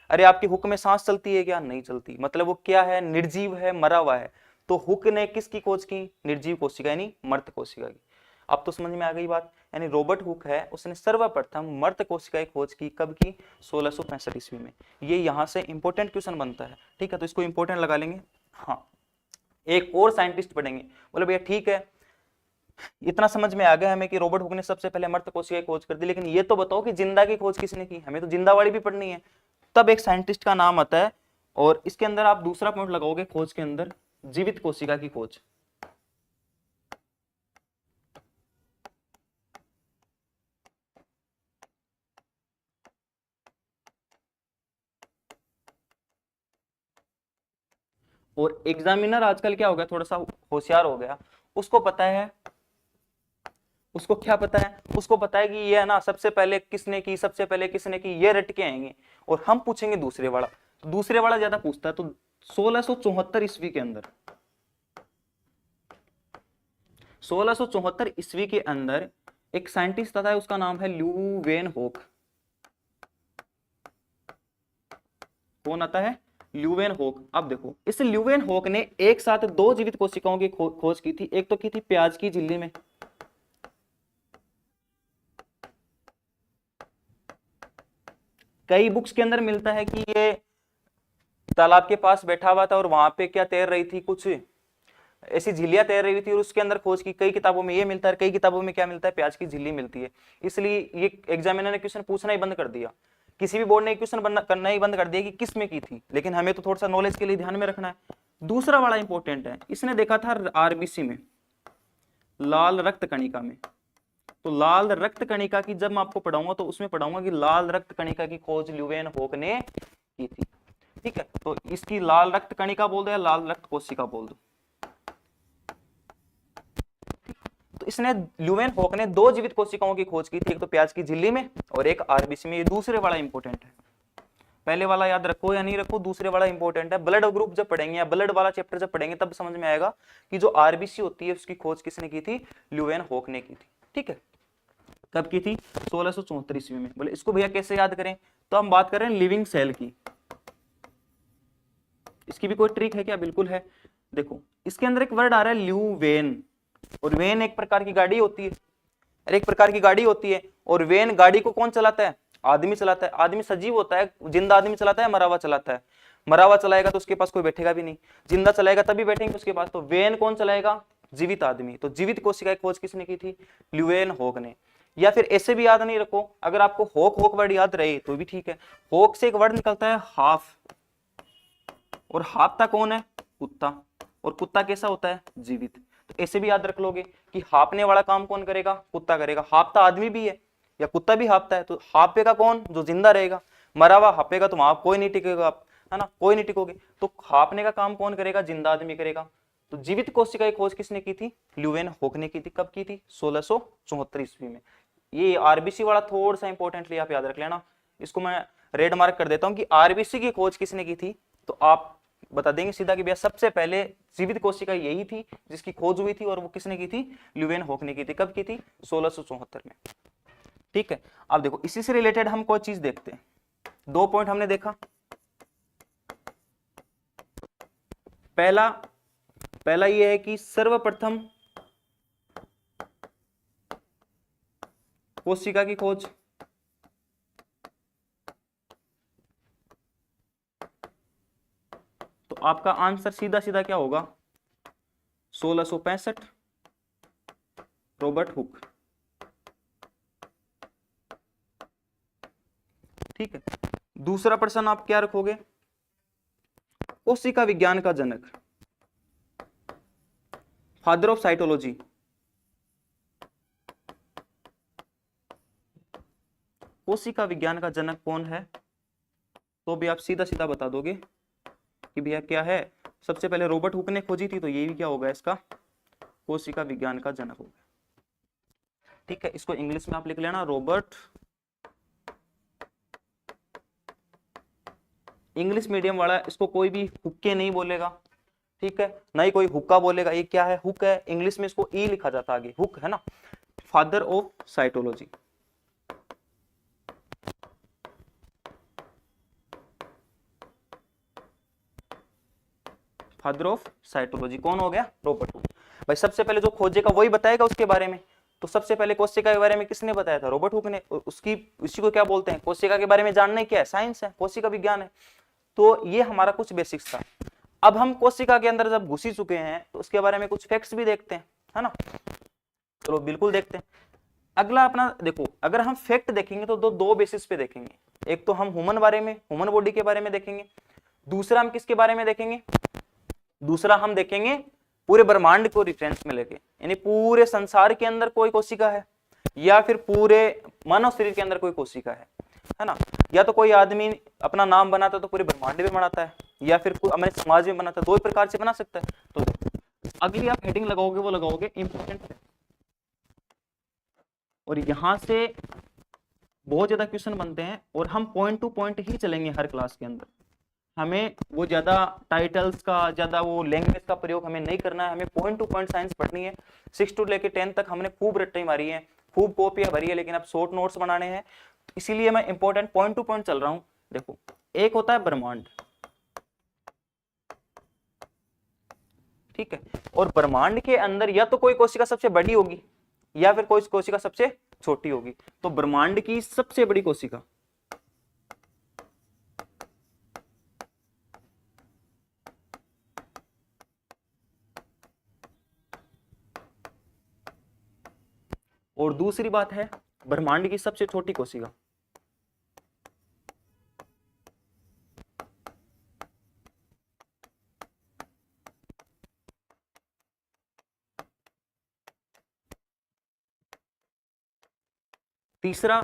अरे आपकी हुक में सांस चलती है क्या, नहीं चलती, मतलब वो क्या है, निर्जीव है, मरा हुआ है। तो हुक ने किसकी खोज की, निर्जीव कोशिका यानी मृत कोशिका की। अब तो समझ में आ गई बात, यानी रॉबर्ट हुक है उसने सर्वप्रथम मृत कोशिका की खोज की, कब की, 1665 ईस्वी में। ये यहाँ से इंपॉर्टेंट क्वेश्चन बनता है, ठीक है, तो इसको इंपॉर्टेंट लगा लेंगे। हाँ, एक और साइंटिस्ट पढ़ेंगे, बोले भैया ठीक है, इतना समझ में आ गया हमें कि रॉबर्ट हुक ने सबसे पहले मृत कोशिका की खोज कर दी, लेकिन ये तो बताओ कि जिंदा की खोज किसने की, हमें तो जिंदा वाली भी पढ़नी है। तब एक साइंटिस्ट का नाम आता है, और इसके अंदर आप दूसरा पॉइंट लगाओगे खोज के अंदर, जीवित कोशिका की खोज। और एग्जामिनर आजकल क्या हो गया, थोड़ा सा होशियार हो गया, उसको पता है, उसको क्या पता है, उसको पता है कि ये है ना सबसे पहले किसने की, सबसे पहले किसने की, ये रट के आएंगे, और हम पूछेंगे दूसरे वाला, तो दूसरे वाला ज्यादा पूछता है। तो 1674 ईस्वी के अंदर, 1674 ईस्वी के अंदर एक साइंटिस्ट आता है, उसका नाम है ल्यूवेनहोक। कौन आता है, ल्यूवेनहोक। अब देखो, इस ल्यूवेनहोक ने एक साथ दो जीवित कोशिकाओं की खोज की थी। एक तो की थी प्याज की झिल्ली में, कई बुक्स के अंदर मिलता है कि ये तालाब के पास बैठा हुआ था और वहां पे क्या तैर रही थी, कुछ ऐसी झिल्लियां तैर रही थी, और उसके अंदर खोज की। कई किताबों में ये मिलता है, कई किताबों में क्या मिलता है, प्याज की झिल्ली मिलती है। इसलिए ये एग्जामिनर ने क्वेश्चन पूछना ही बंद कर दिया, किसी भी बोर्ड ने क्वेश्चन करना ही बंद कर दिया कि किस में की थी, लेकिन हमें तो थोड़ा सा नॉलेज के लिए ध्यान में रखना है। दूसरा वाला इंपॉर्टेंट है, इसने देखा था आरबीसी में, लाल रक्त कणिका में। तो लाल रक्त कणिका की जब मैं आपको पढ़ाऊंगा तो उसमें पढ़ाऊंगा कि लाल रक्त कणिका की खोज ल्यूवेनहोक ने की थी। ठीक है, तो इसकी लाल रक्त कणिका बोल दो या लाल रक्त कोशिका बोल दो। तो इसने, ल्यूवेनहोक ने दो जीवित कोशिकाओं की खोज की थी, एक तो प्याज की झिल्ली में और एक आरबीसी में। ये दूसरे वाला इंपॉर्टेंट है, पहले वाला याद रखो या नहीं रखो, दूसरे वाला इंपॉर्टेंट है। ब्लड ग्रुप जब पढ़ेंगे या ब्लड वाला चैप्टर जब पढ़ेंगे तब समझ में आएगा कि जो आरबीसी होती है उसकी खोज किसने की थी, ल्यूवेनहोक ने की थी। ठीक है, कब की थी? 1634 ईस्वी में। बोले इसको भैया कैसे याद करें? तो हम बात कर रहे हैं लिविंग सेल की। इसकी भी कोई ट्रिक है क्या? बिल्कुल है। देखो इसके अंदर एक वर्ड आ रहा है ल्यूवेन, और वेन एक प्रकार की गाड़ी होती है, एक प्रकार की गाड़ी होती है। और वेन गाड़ी को कौन चलाता है? आदमी चलाता है। आदमी सजीव होता है, जिंदा आदमी चलाता है, मरा हुआ चलाता है? मरा हुआ चलाएगा तो उसके पास कोई बैठेगा भी नहीं, जिंदा चलाएगा तभी बैठेंगे उसके पास। तो वेन कौन चलाएगा? जीवित आदमी। तो जीवित कोशिका की खोज किसने की थी? ल्यूवेन हॉक ने। या फिर ऐसे भी याद नहीं रखो, अगर आपको हॉक हॉक वर्ड याद रहे तो भी ठीक है। हॉक से एक वर्ड निकलता है हाफ, और हाफता कौन है? कुत्ता। और कुत्ता कैसा होता है? जीवित। तो ऐसे भी याद रख लोगे कि हापने वाला काम कौन करेगा? कुत्ता करेगा। हापता आदमी भी है या कुत्ता भी हापता है, तो हापेगा कौन? जो जिंदा रहेगा। मरा हुआ हापेगा तो वहां कोई नहीं टिकेगा, आप है ना, कोई नहीं टिकोगे। तो हापने का काम कौन करेगा? जिंदा आदमी करेगा। तो जीवित कोशिका की खोज किसने की थी? ल्यूवेन हॉक ने की थी। कब की थी? 1674 ईस्वी में। ये आरबीसी वाला थोड़ा सा इंपॉर्टेंटली आप याद रख लेना, इसको मैं रेड मार्क कर देता हूं कि आरबीसी की खोज किसने की थी। तो आप बता देंगे सीधा कि भैया सबसे पहले जीवित कोशिका यही थी जिसकी खोज हुई थी, और वो किसने की थी? ल्यूवेन हॉक ने की थी। कब की थी? 1674 में। ठीक है। अब देखो इसी से रिलेटेड हम कोई चीज देखते हैं। 2 पॉइंट हमने देखा। पहला ये है कि सर्वप्रथम कोशिका की खोज तो आपका आंसर सीधा सीधा क्या होगा? 1665 रॉबर्ट हुक। ठीक है। दूसरा प्रश्न आप क्या रखोगे? कोशिका विज्ञान का जनक, फादर ऑफ साइटोलॉजी, कोशिका विज्ञान का जनक कौन है? तो भी आप सीधा सीधा बता दोगे कि भैया क्या है? सबसे पहले रॉबर्ट हुक ने खोजी थी, तो ये भी क्या होगा? इसका कोशिका विज्ञान का जनक होगा। ठीक है। इसको इंग्लिश में आप लिख लेना, रॉबर्ट। इंग्लिश मीडियम वाला इसको कोई भी हुक्के नहीं बोलेगा, ठीक है, ना ही कोई हुक्का बोलेगा। ये क्या है? हुक है। इंग्लिश में इसको ई लिखा जाता है आगे, हुक है ना। Father of cytology. Father of cytology कौन हो गया? Robert Hooke. भाई सबसे पहले जो खोजेगा वही बताएगा उसके बारे में। तो सबसे पहले कोशिका के बारे में किसने बताया था? रॉबर्ट हुक ने। उसकी उसी को क्या बोलते हैं? कोशिका के बारे में जानना क्या है? साइंस है, कोशिका विज्ञान है। तो ये हमारा कुछ बेसिक्स था। अब हम कोशिका के अंदर जब घुस ही चुके हैं तो उसके बारे में कुछ फैक्ट्स भी देखते हैं, है ना। चलो बिल्कुल देखते हैं। अगला अपना देखो, अगर हम फैक्ट देखेंगे तो दो बेसिस पे देखेंगे। एक तो हम ह्यूमन बारे में, ह्यूमन बॉडी के बारे में देखेंगे। दूसरा हम किसके बारे में देखेंगे? दूसरा हम देखेंगे पूरे ब्रह्मांड को रेफरेंस में लेके, यानी पूरे संसार के अंदर कोई कोशिका है, या फिर पूरे मानव शरीर के अंदर कोई कोशिका है ना। या तो कोई आदमी अपना नाम बनाता है तो पूरे ब्रह्मांड में बनाता है, या फिर कोई अपने समाज में बनाता है। 2 प्रकार से बना सकता है। तो अगली आप हेडिंग लगाओगे वो लगाओगे इंपॉर्टेंट है, और यहां से बहुत ज्यादा क्वेश्चन बनते हैं, और हम पॉइंट टू पॉइंट ही चलेंगे हर क्लास के अंदर। हमें वो ज्यादा टाइटल्स का, ज्यादा वो लैंग्वेज का प्रयोग हमें नहीं करना है। हमें पॉइंट टू पॉइंट साइंस पढ़नी है। 6 to लेके 10 तक हमने खूब रट्टी मारी है, खूब कॉपियां भरी है, लेकिन अब शॉर्ट नोट्स बनाने हैं, इसीलिए मैं इंपॉर्टेंट पॉइंट टू पॉइंट चल रहा हूं। देखो एक होता है ब्रह्मांड, ठीक है, और ब्रह्मांड के अंदर या तो कोई कोशिका सबसे बड़ी होगी या फिर कोई कोशिका सबसे छोटी होगी। तो ब्रह्मांड की सबसे बड़ी कोशिका और दूसरी बात है ब्रह्मांड की सबसे छोटी कोशिका। तीसरा,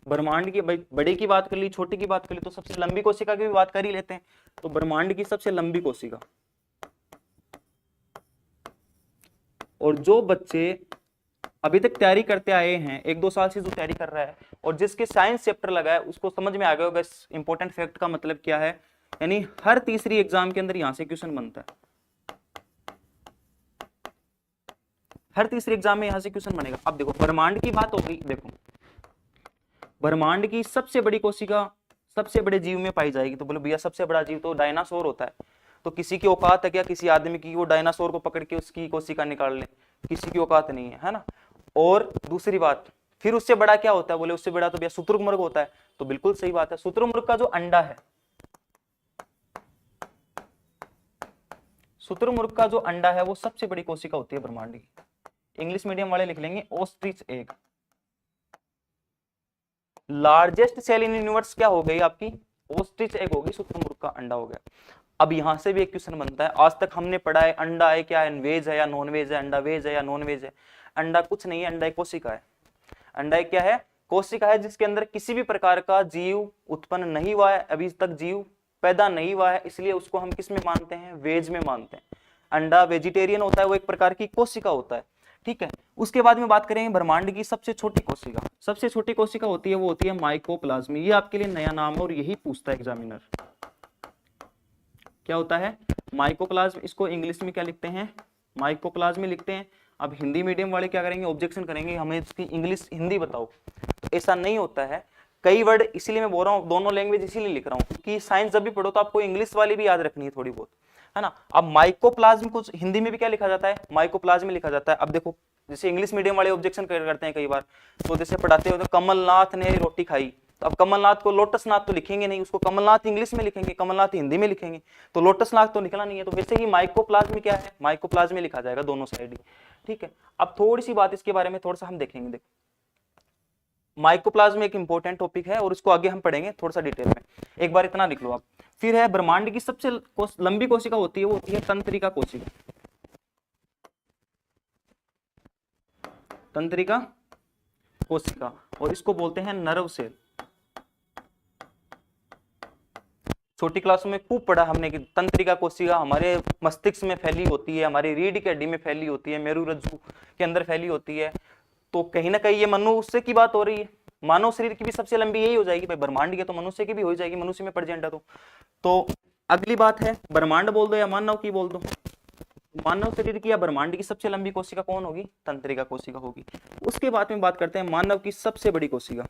ब्रह्मांड की बड़े की बात कर ली, छोटी की बात कर ली, तो सबसे लंबी कोशिका की भी बात कर ही लेते हैं। तो ब्रह्मांड की सबसे लंबी कोशिका। और जो बच्चे अभी तक तैयारी करते आए हैं, 1-2 साल से जो तैयारी कर रहा है और जिसके साइंस चैप्टर लगा है, उसको समझ में आ गया होगा इस इंपॉर्टेंट फैक्ट का मतलब क्या है। यानी हर तीसरी एग्जाम के अंदर यहां से क्वेश्चन बनता है, हर तीसरे एग्जाम में यहां से क्वेश्चन बनेगा। अब देखो ब्रह्मांड की बात हो गई, देखो ब्रह्मांड की सबसे बड़ी कोशिका सबसे बड़े जीव में पाई जाएगी। तो बोले भैया सबसे बड़ा जीव तो डायनासोर होता है, तो किसी की औकात है क्या किसी आदमी की वो डायनासोर को पकड़ के उसकी कोशिका निकाल ले? किसी की औकात नहीं है ना। और दूसरी बात, फिर उससे बड़ा क्या होता है? बोले उससे बड़ा तो भैया शुतुरमुर्ग होता है। तो बिल्कुल सही बात है, शुतुरमुर्ग का जो अंडा है, शुतुरमुर्ग का जो अंडा है वो सबसे बड़ी कोशिका होती है ब्रह्मांड की। इंग्लिश मीडियम वाले लिख लेंगे ostrich egg. Largest cell in universe क्या हो गई आपकी? ऑस्ट्रिच एग होगी, शुतुरमुर्ग का अंडा हो गया। अब यहां से भी एक क्वेश्चन बनता है, आज तक हमने पढ़ा है अंडा है क्या है, वेज है या नॉन वेज है, अंडा वेज है या नॉन वेज है? अंडा कुछ नहीं है, अंडा एक कोशिका है। अंडा एक क्या है? कोशिका है, जिसके अंदर किसी भी प्रकार का जीव उत्पन्न नहीं हुआ है, अभी तक जीव पैदा नहीं हुआ है, इसलिए उसको हम किस में मानते हैं? वेज में मानते हैं। अंडा वेजिटेरियन होता है, वो एक प्रकार की कोशिका होता है, ठीक है। उसके बाद में बात करेंगे ब्रह्मांड की सबसे छोटी कोशिका। सबसे छोटी कोशिका होती है वो होती है माइकोप्लाज्म। ये आपके लिए नया नाम है और यही पूछता है एग्जामिनर, क्या होता है? माइकोप्लाज्म। इसको इंग्लिश में क्या लिखते हैं? माइकोप्लाज्म में लिखते हैं। अब हिंदी मीडियम वाले क्या करेंगे? ऑब्जेक्शन करेंगे, हमें इसकी इंग्लिश हिंदी बताओ। तो ऐसा नहीं होता है, कई वर्ड इसीलिए मैं बोल रहा हूँ, दोनों लैंग्वेज इसीलिए लिख रहा हूँ कि साइंस जब भी पढ़ो तो आपको इंग्लिश वाली भी याद रखनी है थोड़ी बहुत, है ना। अब माइकोप्लाज्म को हिंदी में भी क्या लिखा जाता है? माइकोप्लाज्म में लिखा जाता है। अब देखो, जैसे इंग्लिश मीडियम वाले ऑब्जेक्शन करते हैं कई बार, तो जैसे पढ़ाते हो तो कमलनाथ ने रोटी खाई, तो अब कमलनाथ को लोटस नाथ तो लिखेंगे नहीं, उसको कमलनाथ इंग्लिश में लिखेंगे, कमलनाथ हिंदी में लिखेंगे, तो लोटस नाथ तो निकला नहीं है। तो वैसे ही माइकोप्लाज्म में क्या है? माइकोप्लाज्म में लिखा जाएगा दोनों साइड ही, ठीक है। अब थोड़ी सी बात इसके बारे में थोड़ा सा हम देखेंगे। देखो, माइकोप्लाज्म एक इंपॉर्टेंट टॉपिक है और इसको आगे हम पढ़ेंगे थोड़ा सा डिटेल में, एक बार इतना लिख लो आप। फिर है ब्रह्मांड की सबसे लंबी कोशिका होती है वो होती है तंत्रिका कोशिका। तंत्रिका कोशिका, और इसको बोलते हैं नर्व सेल। छोटी क्लासों में खूब पढ़ा हमने कि तंत्रिका कोशिका हमारे मस्तिष्क में फैली होती है, हमारी रीढ़ की हड्डी में फैली होती है, मेरुरज्जु के अंदर फैली होती है। तो कहीं ना कहीं ये मनुष्य की बात हो रही है, मानव शरीर की भी सबसे लंबी यही हो जाएगी भाई, ब्रह्मांड की तो मनुष्य की भी हो जाएगी, मनुष्य में पड़ जाए अंडा तो अगली बात है ब्रह्मांड बोल दो या मानव की बोल दो, मानव शरीर की या ब्रह्मांड की सबसे लंबी कोशिका कौन होगी? तंत्रिका कोशिका होगी। उसके बाद में बात करते हैं मानव की सबसे बड़ी कोशिका।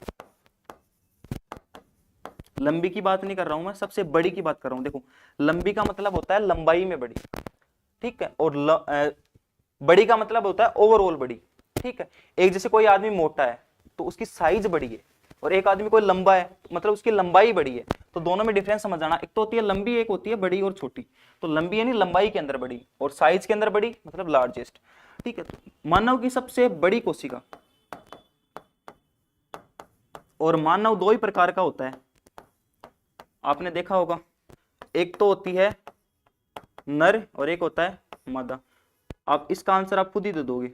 लंबी की बात नहीं कर रहा हूं मैं, सबसे बड़ी की बात कर रहा हूं। देखो, लंबी का मतलब होता है लंबाई में बड़ी, ठीक है, और बड़ी का मतलब होता है ओवरऑल बड़ी, ठीक है। एक जैसे कोई आदमी मोटा है तो उसकी साइज बड़ी है, और एक आदमी कोई लंबा है मतलब उसकी लंबाई बड़ी है। तो दोनों में डिफरेंस समझ जाना, एक तो होती है लंबी, एक होती है बड़ी और छोटी। तो लंबी यानी लंबाई के अंदर बड़ी, और साइज के अंदर बड़ी मतलब लार्जेस्ट, ठीक है। तो मानव की सबसे बड़ी कोशिका, और मानव दो ही प्रकार का होता है, आपने देखा होगा, एक तो होती है नर और एक होता है मादा। आप इसका आंसर आप खुद ही दे दोगे।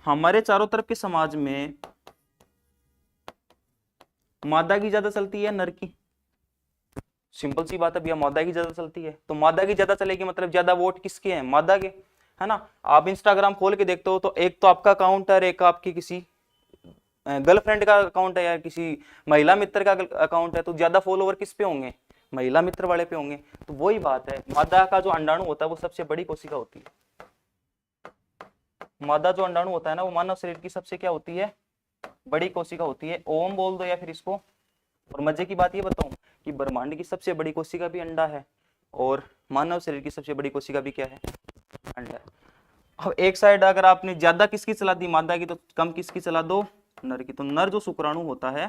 हमारे चारों तरफ के समाज में मादा की ज्यादा चलती है नर की? सिंपल सी बात है भैया, मादा की ज्यादा चलती है, तो मादा की ज्यादा चलेगी मतलब ज्यादा वोट किसके हैं? मादा के, है ना। आप इंस्टाग्राम खोल के देखते हो तो एक तो आपका अकाउंट है, एक आपकी किसी गर्लफ्रेंड का अकाउंट है या किसी महिला मित्र का अकाउंट है, तो ज्यादा फॉलोवर किस पे होंगे? महिला मित्र वाले पे होंगे। तो वही बात है, मादा का जो अंडाणु होता है वो सबसे बड़ी कोशिका होती है। मादा जो अंडाणु होता है ना, वो मानव शरीर की सबसे क्या होती है? बड़ी कोशिका होती है। ओम बोल दो या फिर इसको। और मजे की बात ये बताऊं कि ब्रह्मांड की सबसे बड़ी कोशिका भी अंडा है, और मानव शरीर की सबसे बड़ी कोशिका भी क्या है? अंडा है। अब एक साइड अगर आपने ज्यादा किसकी चला दी मादा की, तो कम किसकी चला दो? नर की। तो नर जो शुक्राणु होता है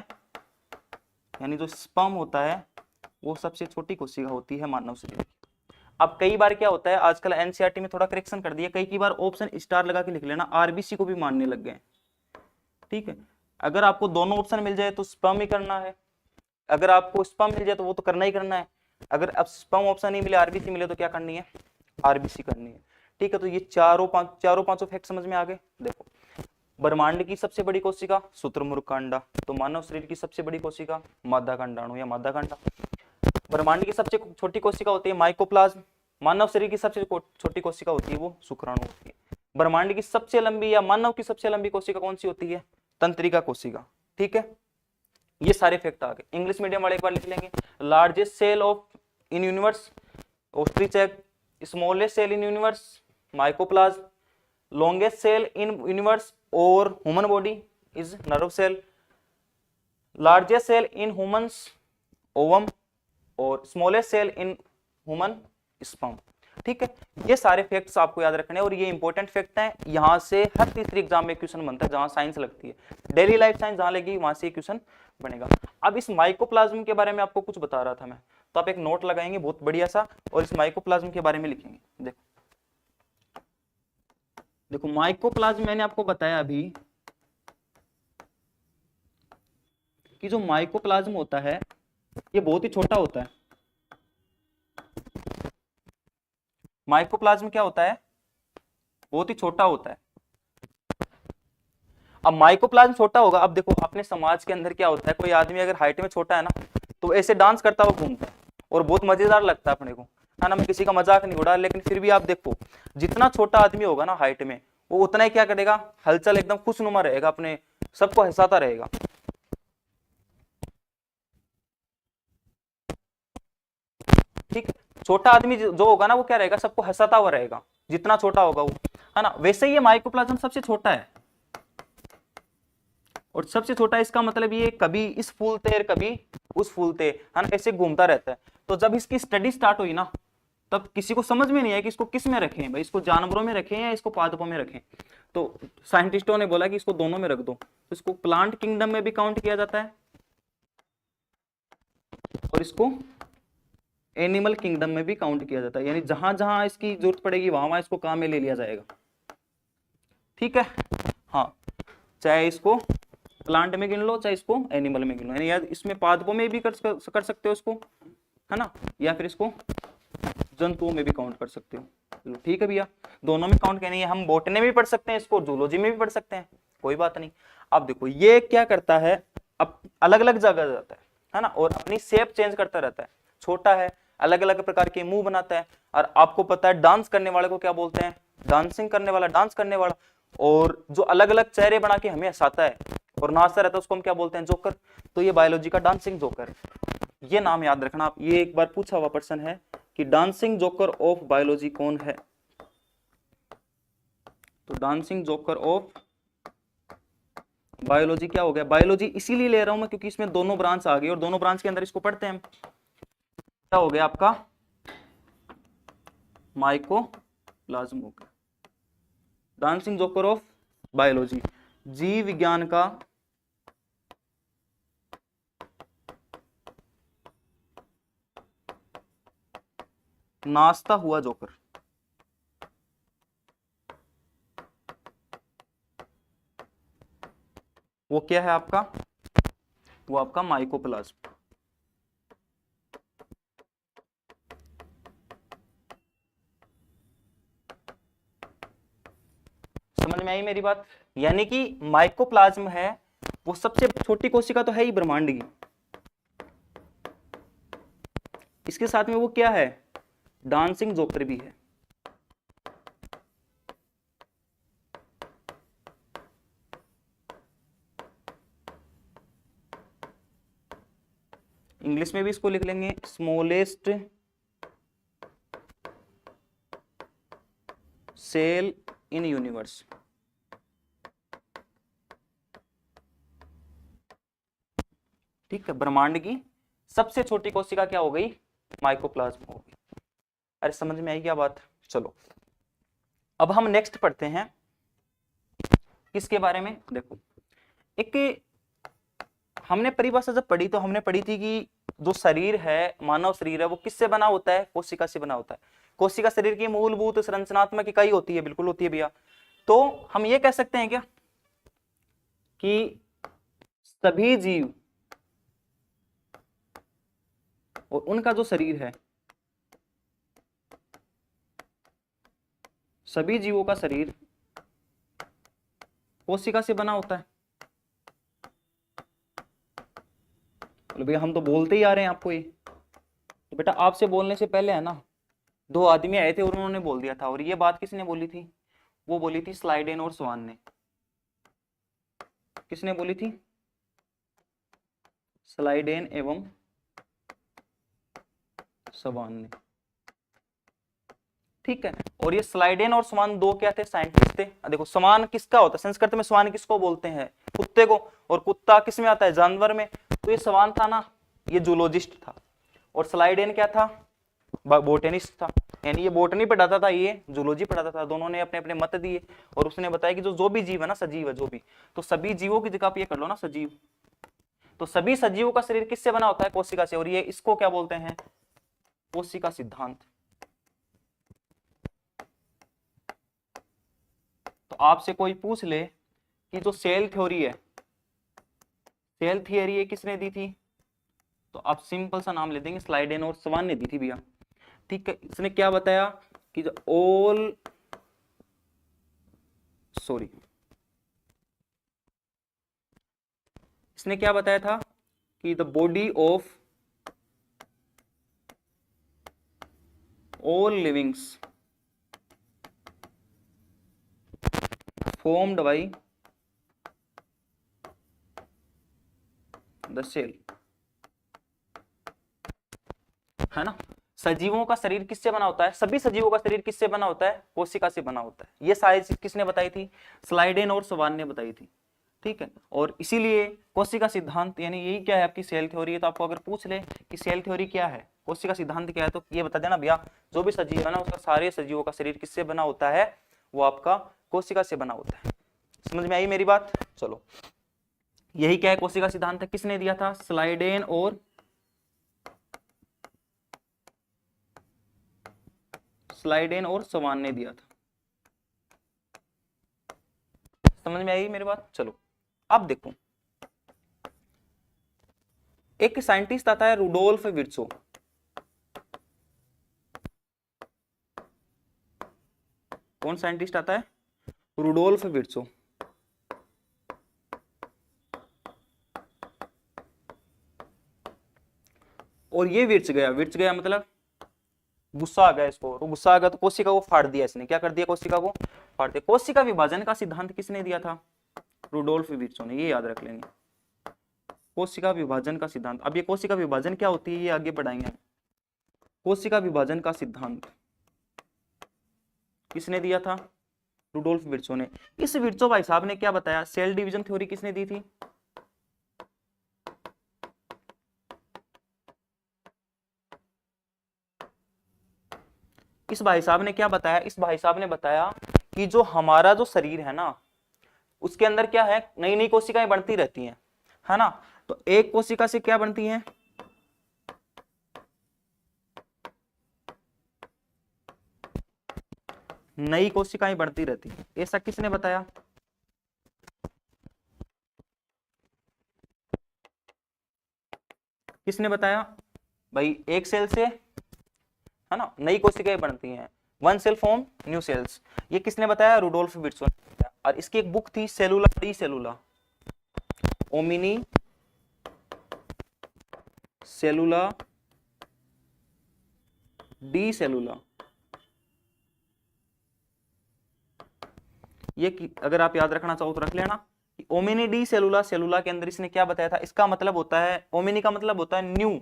यानी जो स्पर्म होता है, वो सबसे छोटी कोशिका होती है मानव शरीर की। अब कई बार क्या होता है, आजकल एनसीईआरटी में थोड़ा करेक्शन कर दिया, कई बार ऑप्शन स्टार लगा के लिख लेना, आरबीसी को भी मानने लग गए, ठीक है। अगर आपको दोनों ऑप्शन मिल जाए तो स्पर्म ही करना है, अगर आपको स्पर्म मिल जाए तो वो तो करना ही करना है। अगर अब स्पर्म ऑप्शन नहीं मिले, आरबीसी मिले, तो क्या करनी है? आरबीसी करनी है, ठीक है। तो ये चारों पांचों फैक्ट समझ में आ गए। देखो, ब्रह्मांड की सबसे बड़ी कोशिका शुतुरमुर्ग का अंडा, तो मानव शरीर की सबसे बड़ी कोशिका मादा का अंडाणु या मादा का अंडा। ब्रह्मांड की सबसे छोटी कोशिका होती है माइकोप्लाज्म, मानव शरीर की सबसे छोटी कोशिका होती है वो शुक्राणु होती है। ब्रह्मांड की सबसे लंबी या मानव की सबसे लंबी कोशिका कौन सी होती है? तंत्रिका कोशिका, ठीक है। ये सारे फैक्ट आ गए। इंग्लिश मीडियम वाले एक बार लिख लेंगे, largest cell of in universe ostrich egg, smallest cell in universe mycoplasm, longest cell in universe और human body is nerve cell, largest cell in humans ovum, और smallest cell in human sperm. ठीक है, ये सारे facts आपको याद रखने और ये इंपॉर्टेंट फैक्ट हैं। यहां से हर तीसरी एग्जाम में क्वेश्चन बनता है, जहां साइंस लगती है, डेली लाइफ साइंस जहां लगी वहां से क्वेश्चन बनेगा। अब इस माइकोप्लाज्म के बारे में आपको कुछ बता रहा था मैं, तो आप एक नोट लगाएंगे बहुत बढ़िया सा और इस माइकोप्लाज्म के बारे में लिखेंगे। देखो देखो माइकोप्लाज्म मैंने आपको बताया अभी कि जो माइकोप्लाज्म होता है ये बहुत ही छोटा होता है। माइकोप्लाज्म क्या होता है? बहुत ही छोटा होता है। अब माइकोप्लाज्म छोटा होगा, अब देखो अपने समाज के अंदर क्या होता है, कोई आदमी अगर हाइट में छोटा है ना तो ऐसे डांस करता हुआ घूमता है और बहुत मजेदार लगता है अपने को, है ना। मैं किसी का मजाक नहीं उड़ा, लेकिन फिर भी आप देखो जितना छोटा आदमी होगा ना हाइट में, वो उतना ही क्या करेगा, हलचल एकदम खुशनुमा रहेगा, अपने सबको हंसाता रहेगा। ठीक, छोटा आदमी जो होगा ना वो क्या रहेगा, सबको हंसाता हुआ रहेगा, जितना छोटा होगा वो, है ना। वैसे ही ये माइकोप्लाज्म सबसे छोटा है, और सबसे छोटा इसका मतलब ये कभी इस फूलते और कभी उस फूलते, है ना, ऐसे घूमता रहता है। तो जब इसकी स्टडी स्टार्ट हुई ना तब किसी को समझ में नहीं आया कि इसको किस में रखें भाई, इसको जानवरों में रखें या इसको पादपों में रखें। तो साइंटिस्टों ने बोला कि इसको दोनों में रख दो। तो इसको प्लांट किंगडम में भी काउंट किया जाता है और इसको एनिमल किंगडम में भी काउंट किया जाता है, यानी जहां जहां इसकी जरूरत पड़ेगी वहां वहां इसको काम में ले लिया जाएगा। ठीक है, हाँ, चाहे इसको प्लांट में गिन लो चाहे इसको एनिमल में गिन लो, यानी इसमें पादपों में भी कर सकते हो इसको, है ना, या फिर इसको जंतुओं में भी काउंट कर सकते हो। ठीक है भैया, दोनों में काउंट करनी है, हम बॉटनी में भी पढ़ सकते हैं इसको, जूलॉजी में भी पढ़ सकते हैं, कोई बात नहीं। अब देखो ये क्या करता है, अब अलग अलग जगह जाता है ना, और अपनी शेप चेंज करता रहता है। छोटा है, अलग अलग प्रकार के मुंह बनाता है, और आपको पता है डांस करने वाले को क्या बोलते हैं, डांसिंग करने वाला, डांस करने वाला। और जो अलग अलग चेहरे बना के हमें हंसाता है और नाचता रहता है उसको हम क्या बोलते हैं, जोकर। तो ये बायोलॉजी का डांसिंग जोकर, ये नाम याद रखना आप, ये एक बार पूछा हुआ प्रश्न है कि डांसिंग जोकर ऑफ बायोलॉजी कौन है। तो डांसिंग जोकर ऑफ बायोलॉजी क्या हो गया, बायोलॉजी इसीलिए ले रहा हूं मैं क्योंकि इसमें दोनों ब्रांच आ गई और दोनों ब्रांच के अंदर इसको पढ़ते हैं हम। क्या हो गया आपका, माइकोप्लाज्म हो गया, डांसिंग जोकर ऑफ बायोलॉजी, जीव विज्ञान का नाचता हुआ जोकर। वो क्या है आपका, वो आपका माइकोप्लाज्म। समझ में आई मेरी बात, यानी कि माइकोप्लाज्म है वो सबसे छोटी कोशिका तो है ही ब्रह्मांड की, इसके साथ में वो क्या है, डांसिंग जोकर भी है। इंग्लिश में भी इसको लिख लेंगे स्मॉलेस्ट सेल इन यूनिवर्स। ठीक है, ब्रह्मांड की सबसे छोटी कोशिका क्या हो गई, माइकोप्लाज्म हो गई। अरे समझ में आई क्या बात। चलो अब हम नेक्स्ट पढ़ते हैं किसके बारे में, देखो एक हमने परिभाषा जब पढ़ी तो हमने पढ़ी थी कि जो शरीर है, मानव शरीर है, वो किससे बना होता है, कोशिका से बना होता है। कोशिका शरीर की मूलभूत संरचनात्मक इकाई होती है, बिल्कुल होती है भैया। तो हम ये कह सकते हैं क्या कि सभी जीव और उनका जो शरीर है, सभी जीवों का शरीर कोशिका से बना होता है। बोले भैया हम तो बोलते ही आ रहे हैं आपको ये, तो बेटा आपसे बोलने से पहले है ना दो आदमी आए थे और उन्होंने बोल दिया था, और ये बात किसने बोली थी, वो बोली थी स्लाइडेन और स्वान ने। किसने बोली थी, स्लाइडेन एवं स्वान ने। ठीक है। और ये स्लाइडेन और स्वान दो क्या थे, साइंटिस्ट थे। देखो स्वान किसका होता है संस्कृत में, स्वान किसको बोलते हैं, कुत्ते को, और कुत्ता किस में आता है, जानवर में। तो ये स्वान था ना, ये जूलॉजिस्ट था, और स्लाइडेन क्या था, बोटेनिस्ट था, यानी ये बोटनी पढ़ाता था, ये जूलॉजी पढ़ाता था। दोनों ने अपने अपने मत दिए, और उसने बताया कि जो भी जीव है ना, सजीव है जो भी, तो सभी जीवों की जगह पे ये कर लो ना सजीव, तो सभी सजीवों का शरीर किससे बना होता है, कोशिका से, और ये इसको क्या बोलते हैं, कोशिका सिद्धांत। तो आपसे कोई पूछ ले कि जो सेल थ्योरी है, सेल थियरी है किसने दी थी, तो आप सिंपल सा नाम ले देंगे, स्लाइडेन और स्वान ने दी थी भैया। ठीक है, इसने क्या बताया कि जो इसने क्या बताया था कि the body of all livings formed by the cell, है ना। सजीवों का शरीर किससे बना होता है, सभी सजीवों का शरीर किससे बना होता है, कोशिका से बना होता है। ये सारी चीज किसने बताई थी, स्लाइडेन और स्वान ने बताई थी। ठीक है, और इसीलिए कोशिका सिद्धांत यानी यही क्या है, आपकी सेल थ्योरी है। तो आपको अगर पूछ ले कि सेल थ्योरी क्या है, कोशिका सिद्धांत क्या है, तो ये बता देना भैया, जो भी सजीव है ना, उसका सारे सजीवों का शरीर किससे बना होता है, वो आपका कोशिका से बना होता है। समझ में आई मेरी बात। चलो, यही क्या है, कोशिका सिद्धांत है, किसने दिया था, स्लाइडेन और स्वान ने दिया था। समझ में आई मेरी बात। चलो अब देखो, एक साइंटिस्ट आता है रुडोल्फ विर्चो। कौन साइंटिस्ट आता है, रुडोल्फ विर्चो। और ये विर्च गया मतलब गुस्सा आ गया इसको, तो गुस्सा आ गया तो कोशिका को फाड़ दिया इसने। क्या कर दिया, कोशिका को फाड़ दिया। कोशिका विभाजन का सिद्धांत किसने दिया था, रुडोल्फ विर्चो ने, ये याद रख लेंगे, कोशिका विभाजन का सिद्धांत। अब ये कोशिका विभाजन क्या होती है, ये आगे बढ़ाएंगे। कोशिका विभाजन का सिद्धांत किसने दिया था, रुडोल्फ विर्चो ने। इस विर्चो भाई साहब ने क्या बताया, सेल डिवीजन थ्योरी किसने दी थी, इस भाई साहब ने क्या बताया, इस भाई साहब ने बताया कि जो हमारा जो शरीर है ना, उसके अंदर क्या है, नई नई कोशिकाएं बनती रहती हैं, है ना। तो एक कोशिका से क्या बनती है, नई कोशिकाएं बढ़ती रहती है। ऐसा किसने बताया, किसने बताया भाई, एक सेल से, है ना, नई कोशिकाएं बनती हैं, one cell form new cells. ये किसने बताया, रुडोल्फ विर्चो ने बताया। और इसकी एक बुक थी, सेलुला डी सेलुला, ओमिनी सेलुला डी सेलुला। ये अगर आप याद रखना चाहो तो रख लेना, ओमिनी डी सेलुला, सेलुला के अंदर इसने क्या बताया था। इसका मतलब होता है, ओमिनी का मतलब होता है न्यू,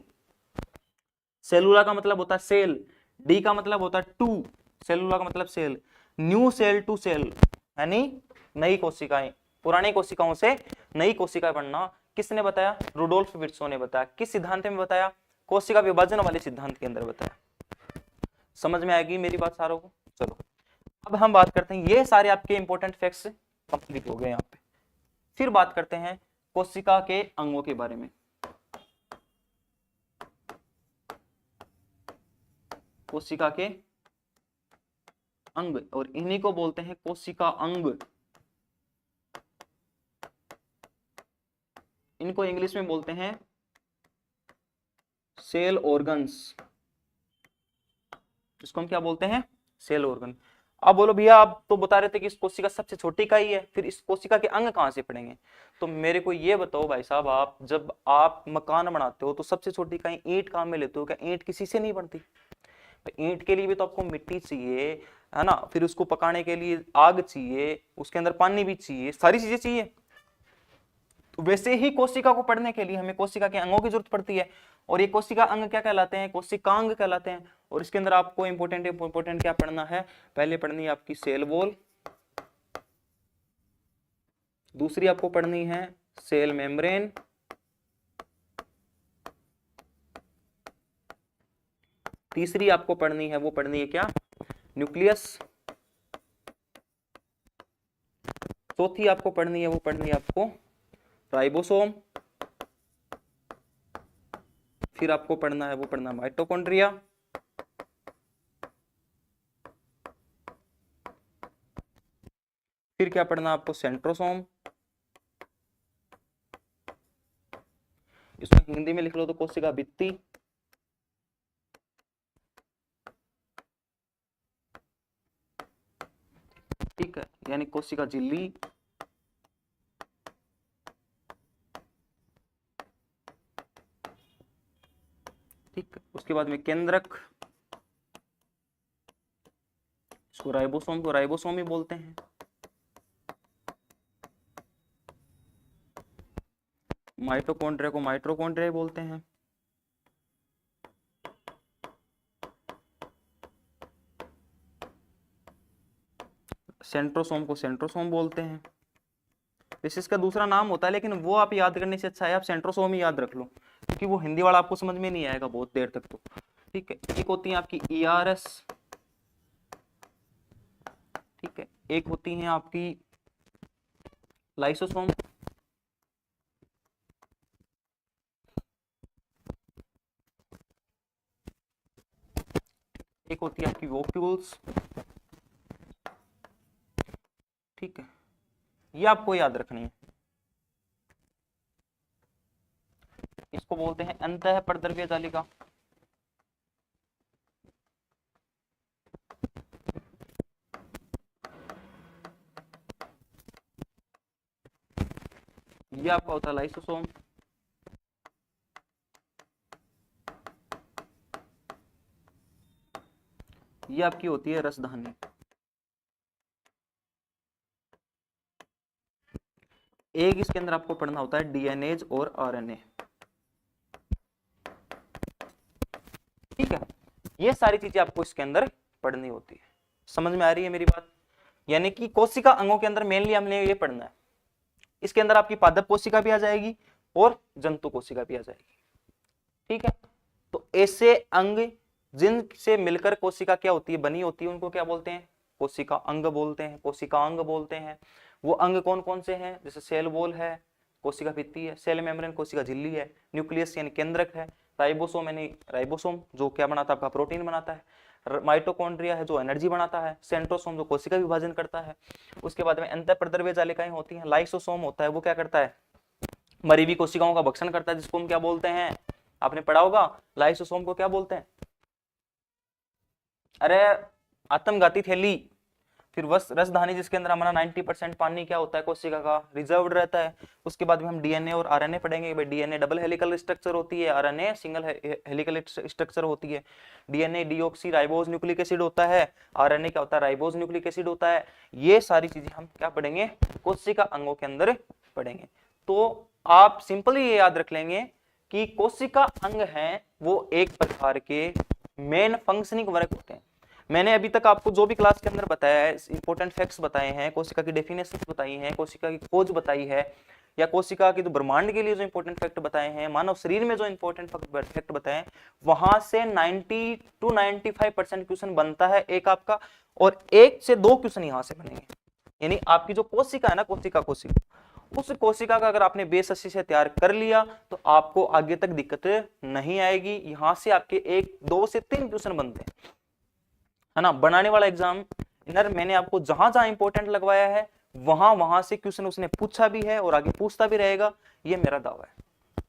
सेलुला का मतलब होता है सेल, डी का मतलब होता है टू, सेलुला का मतलब cell, new cell to cell, यानी नई कोशिकाएं, पुरानी कोशिकाओं से नई कोशिकाएं बनना। किसने बताया, रुडोल्फ विर्चो ने बताया। किस सिद्धांत में बताया, कोशिका विभाजन वाले सिद्धांत के अंदर बताया। समझ में आएगी मेरी बात सारों को। चलो अब हम बात करते हैं, ये सारे आपके इंपॉर्टेंट फैक्ट्स कंप्लीट हो गए यहाँ पे। फिर बात करते हैं कोशिका के अंगों के बारे में। कोशिका के अंग, और इन्हीं को बोलते हैं कोशिका अंग। इनको इंग्लिश में बोलते हैं सेल ऑर्गन्स। इसको हम क्या बोलते हैं, सेल ऑर्गन। अब बोलो भैया, आप तो बता रहे थे कि इस कोशिका सबसे छोटी इकाई है, फिर इस कोशिका के अंग कहां से पड़ेंगे। तो मेरे को ये बताओ भाई साहब, आप जब आप मकान बनाते हो तो सबसे छोटी इकाई ईंट काम में लेते हो, क्या ईंट किसी से नहीं बनती। ईंट के लिए भी तो आपको मिट्टी चाहिए, है ना, फिर उसको पकाने के लिए आग चाहिए, उसके अंदर पानी भी चाहिए, सारी चीजें चाहिए। तो वैसे ही कोशिका को पढ़ने के लिए हमें कोशिका के अंगों की जरूरत पड़ती है, और ये कोशिका अंग क्या कहलाते हैं, कोशिकांग कहलाते हैं। और इसके अंदर आपको इंपोर्टेंट क्या पढ़ना है, पहले पढ़नी है आपकी सेल वॉल, दूसरी आपको पढ़नी है सेल मेम्ब्रेन, तीसरी आपको पढ़नी है वो पढ़नी है क्या, न्यूक्लियस, चौथी आपको पढ़नी है वो पढ़नी है आपको राइबोसोम, फिर आपको पढ़ना है वो पढ़ना माइटोकॉन्ड्रिया, फिर क्या पढ़ना आपको सेंट्रोसोम, इसको हिंदी में लिख लो तो कोशिका भित्ति, ठीक है, यानी कोशिका झिल्ली, ठीक है, उसके बाद में केंद्रक, इसको राइबोसोम को राइबोसोम ही बोलते हैं, माइटोकॉन्ड्रिया को माइटोकॉन्ड्रिया बोलते हैं, सेंट्रोसोम को सेंट्रोसोम बोलते हैं। वैसे इसका दूसरा नाम होता है, लेकिन वो आप याद करने से अच्छा है आप सेंट्रोसोम ही याद रख लो, क्योंकि वो हिंदी वाला आपको समझ में नहीं आएगा बहुत देर तक तो, ठीक है। एक होती है आपकी ERS, ठीक है, एक होती है आपकी लाइसोसोम, एक होती है आपकी वोक्यूल्स, ठीक है, ये आपको याद रखनी है। इसको बोलते हैं अंतः परद्रव्य जालिका, ये आपका होता है लाइसोसोम, ये आपकी होती है रसधानी। एक इसके अंदर आपको पढ़ना होता है डीएनएज और आरएनए, ठीक है, ये सारी चीजें आपको इसके अंदर पढ़नी होती है। समझ में आ रही है मेरी बात? यानी कि कोशिका अंगों के अंदर मेनली हमने ये पढ़ना है, इसके अंदर आपकी पादप कोशिका भी आ जाएगी और जंतु कोशिका भी आ जाएगी, ठीक है। तो ऐसे अंग जिनसे मिलकर कोशिका क्या होती है, बनी होती है, उनको क्या बोलते हैं, कोशिका अंग बोलते हैं, कोशिकांग बोलते हैं। वो अंग कौन कौन से हैं, जैसे सेल वॉल है, कोशिका भित्ति है, सेल मेम्ब्रेन कोशिका झिल्ली है, न्यूक्लियस यानी केंद्रक है, राइबोसोम यानी राइबोसोम जो क्या बनाता है, आपका प्रोटीन बनाता है, माइटोकॉन्ड्रिया है जो एनर्जी बनाता है, सेंट्रोसोम जो कोशिका विभाजन करता है। उसके बाद में अंतःप्रद्रव्य जालिकाएं होती हैं, लाइसोसोम होता है वो क्या करता है, मरी हुई कोशिकाओं का भक्षण करता है, जिसको हम क्या बोलते हैं, आपने पढ़ा होगा लाइसोसोम को क्या बोलते हैं, अरे आत्मघाती थैली। फिर रसधानी जिसके अंदर हमारा 90% पानी क्या होता है, कोशिका का रिजर्व्ड रहता है। उसके बाद में हम डीएनए और आरएनए पढ़ेंगे। भाई डीएनए डबल हेलिकल स्ट्रक्चर होती है, आरएनए सिंगल हेलिकल स्ट्रक्चर होती है। DNA deoxy ribose nucleic acid होता है, आरएनए क्या होता है, राइबोज न्यूक्लिक एसिड होता है। ये सारी चीजें हम क्या पढ़ेंगे, कोशिका अंगों के अंदर पढ़ेंगे। तो आप सिंपली ये याद रख लेंगे कि कोशिका अंग है वो एक प्रकार के मेन फंक्शनिंग वर्क होते हैं। मैंने अभी तक आपको जो भी क्लास के अंदर बताया है, इंपॉर्टेंट फैक्ट्स बताए हैं, कोशिका की डेफिनेशन बताई है, कोशिका की खोज बताई है, या कोशिका की जो ब्रह्मांड के लिए जो इंपॉर्टेंट फैक्ट बताए हैं, मानव शरीर में जो इंपॉर्टेंट फैक्ट बताए हैं, वहां से 90 to 95% क्वेश्चन बनता है एक आपका, और 1 से 2 क्वेश्चन यहां से बनेंगे। यानी आपकी जो कोशिका है ना, कोशिका उस कोशिका का अगर आपने बेस अच्छे से तैयार कर लिया तो आपको आगे तक दिक्कत नहीं आएगी। यहां से आपके 1, 2 से 3 क्वेश्चन बनते हैं, है ना। बनाने वाला एग्जाम इनर मैंने आपको जहां जहां इंपॉर्टेंट लगवाया है वहां से क्वेश्चन उसने पूछा भी है और आगे पूछता भी रहेगा, ये मेरा दावा है,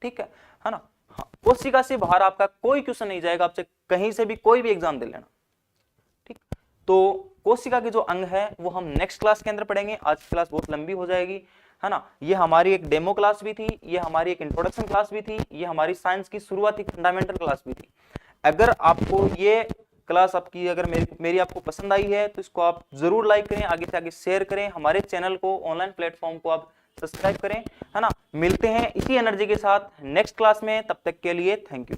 ठीक है ना। हाँ, कोशिका से बाहर आपका कोई क्वेश्चन नहीं जाएगा, आपसे कहीं से भी कोई भी एग्जाम दे लेना, ठीक। तो कोशिका के जो अंग है वो हम नेक्स्ट क्लास के अंदर पढ़ेंगे। आज की क्लास बहुत लंबी हो जाएगी, है ना। ये हमारी एक डेमो क्लास भी थी, ये हमारी एक इंट्रोडक्शन क्लास भी थी, ये हमारी साइंस की शुरुआती फंडामेंटल क्लास भी थी। अगर आपको ये क्लास आपकी अगर मेरी आपको पसंद आई है तो इसको आप जरूर लाइक करें, आगे से आगे शेयर करें, हमारे चैनल को ऑनलाइन प्लेटफॉर्म को आप सब्सक्राइब करें, है ना। मिलते हैं इसी एनर्जी के साथ नेक्स्ट क्लास में, तब तक के लिए थैंक यू।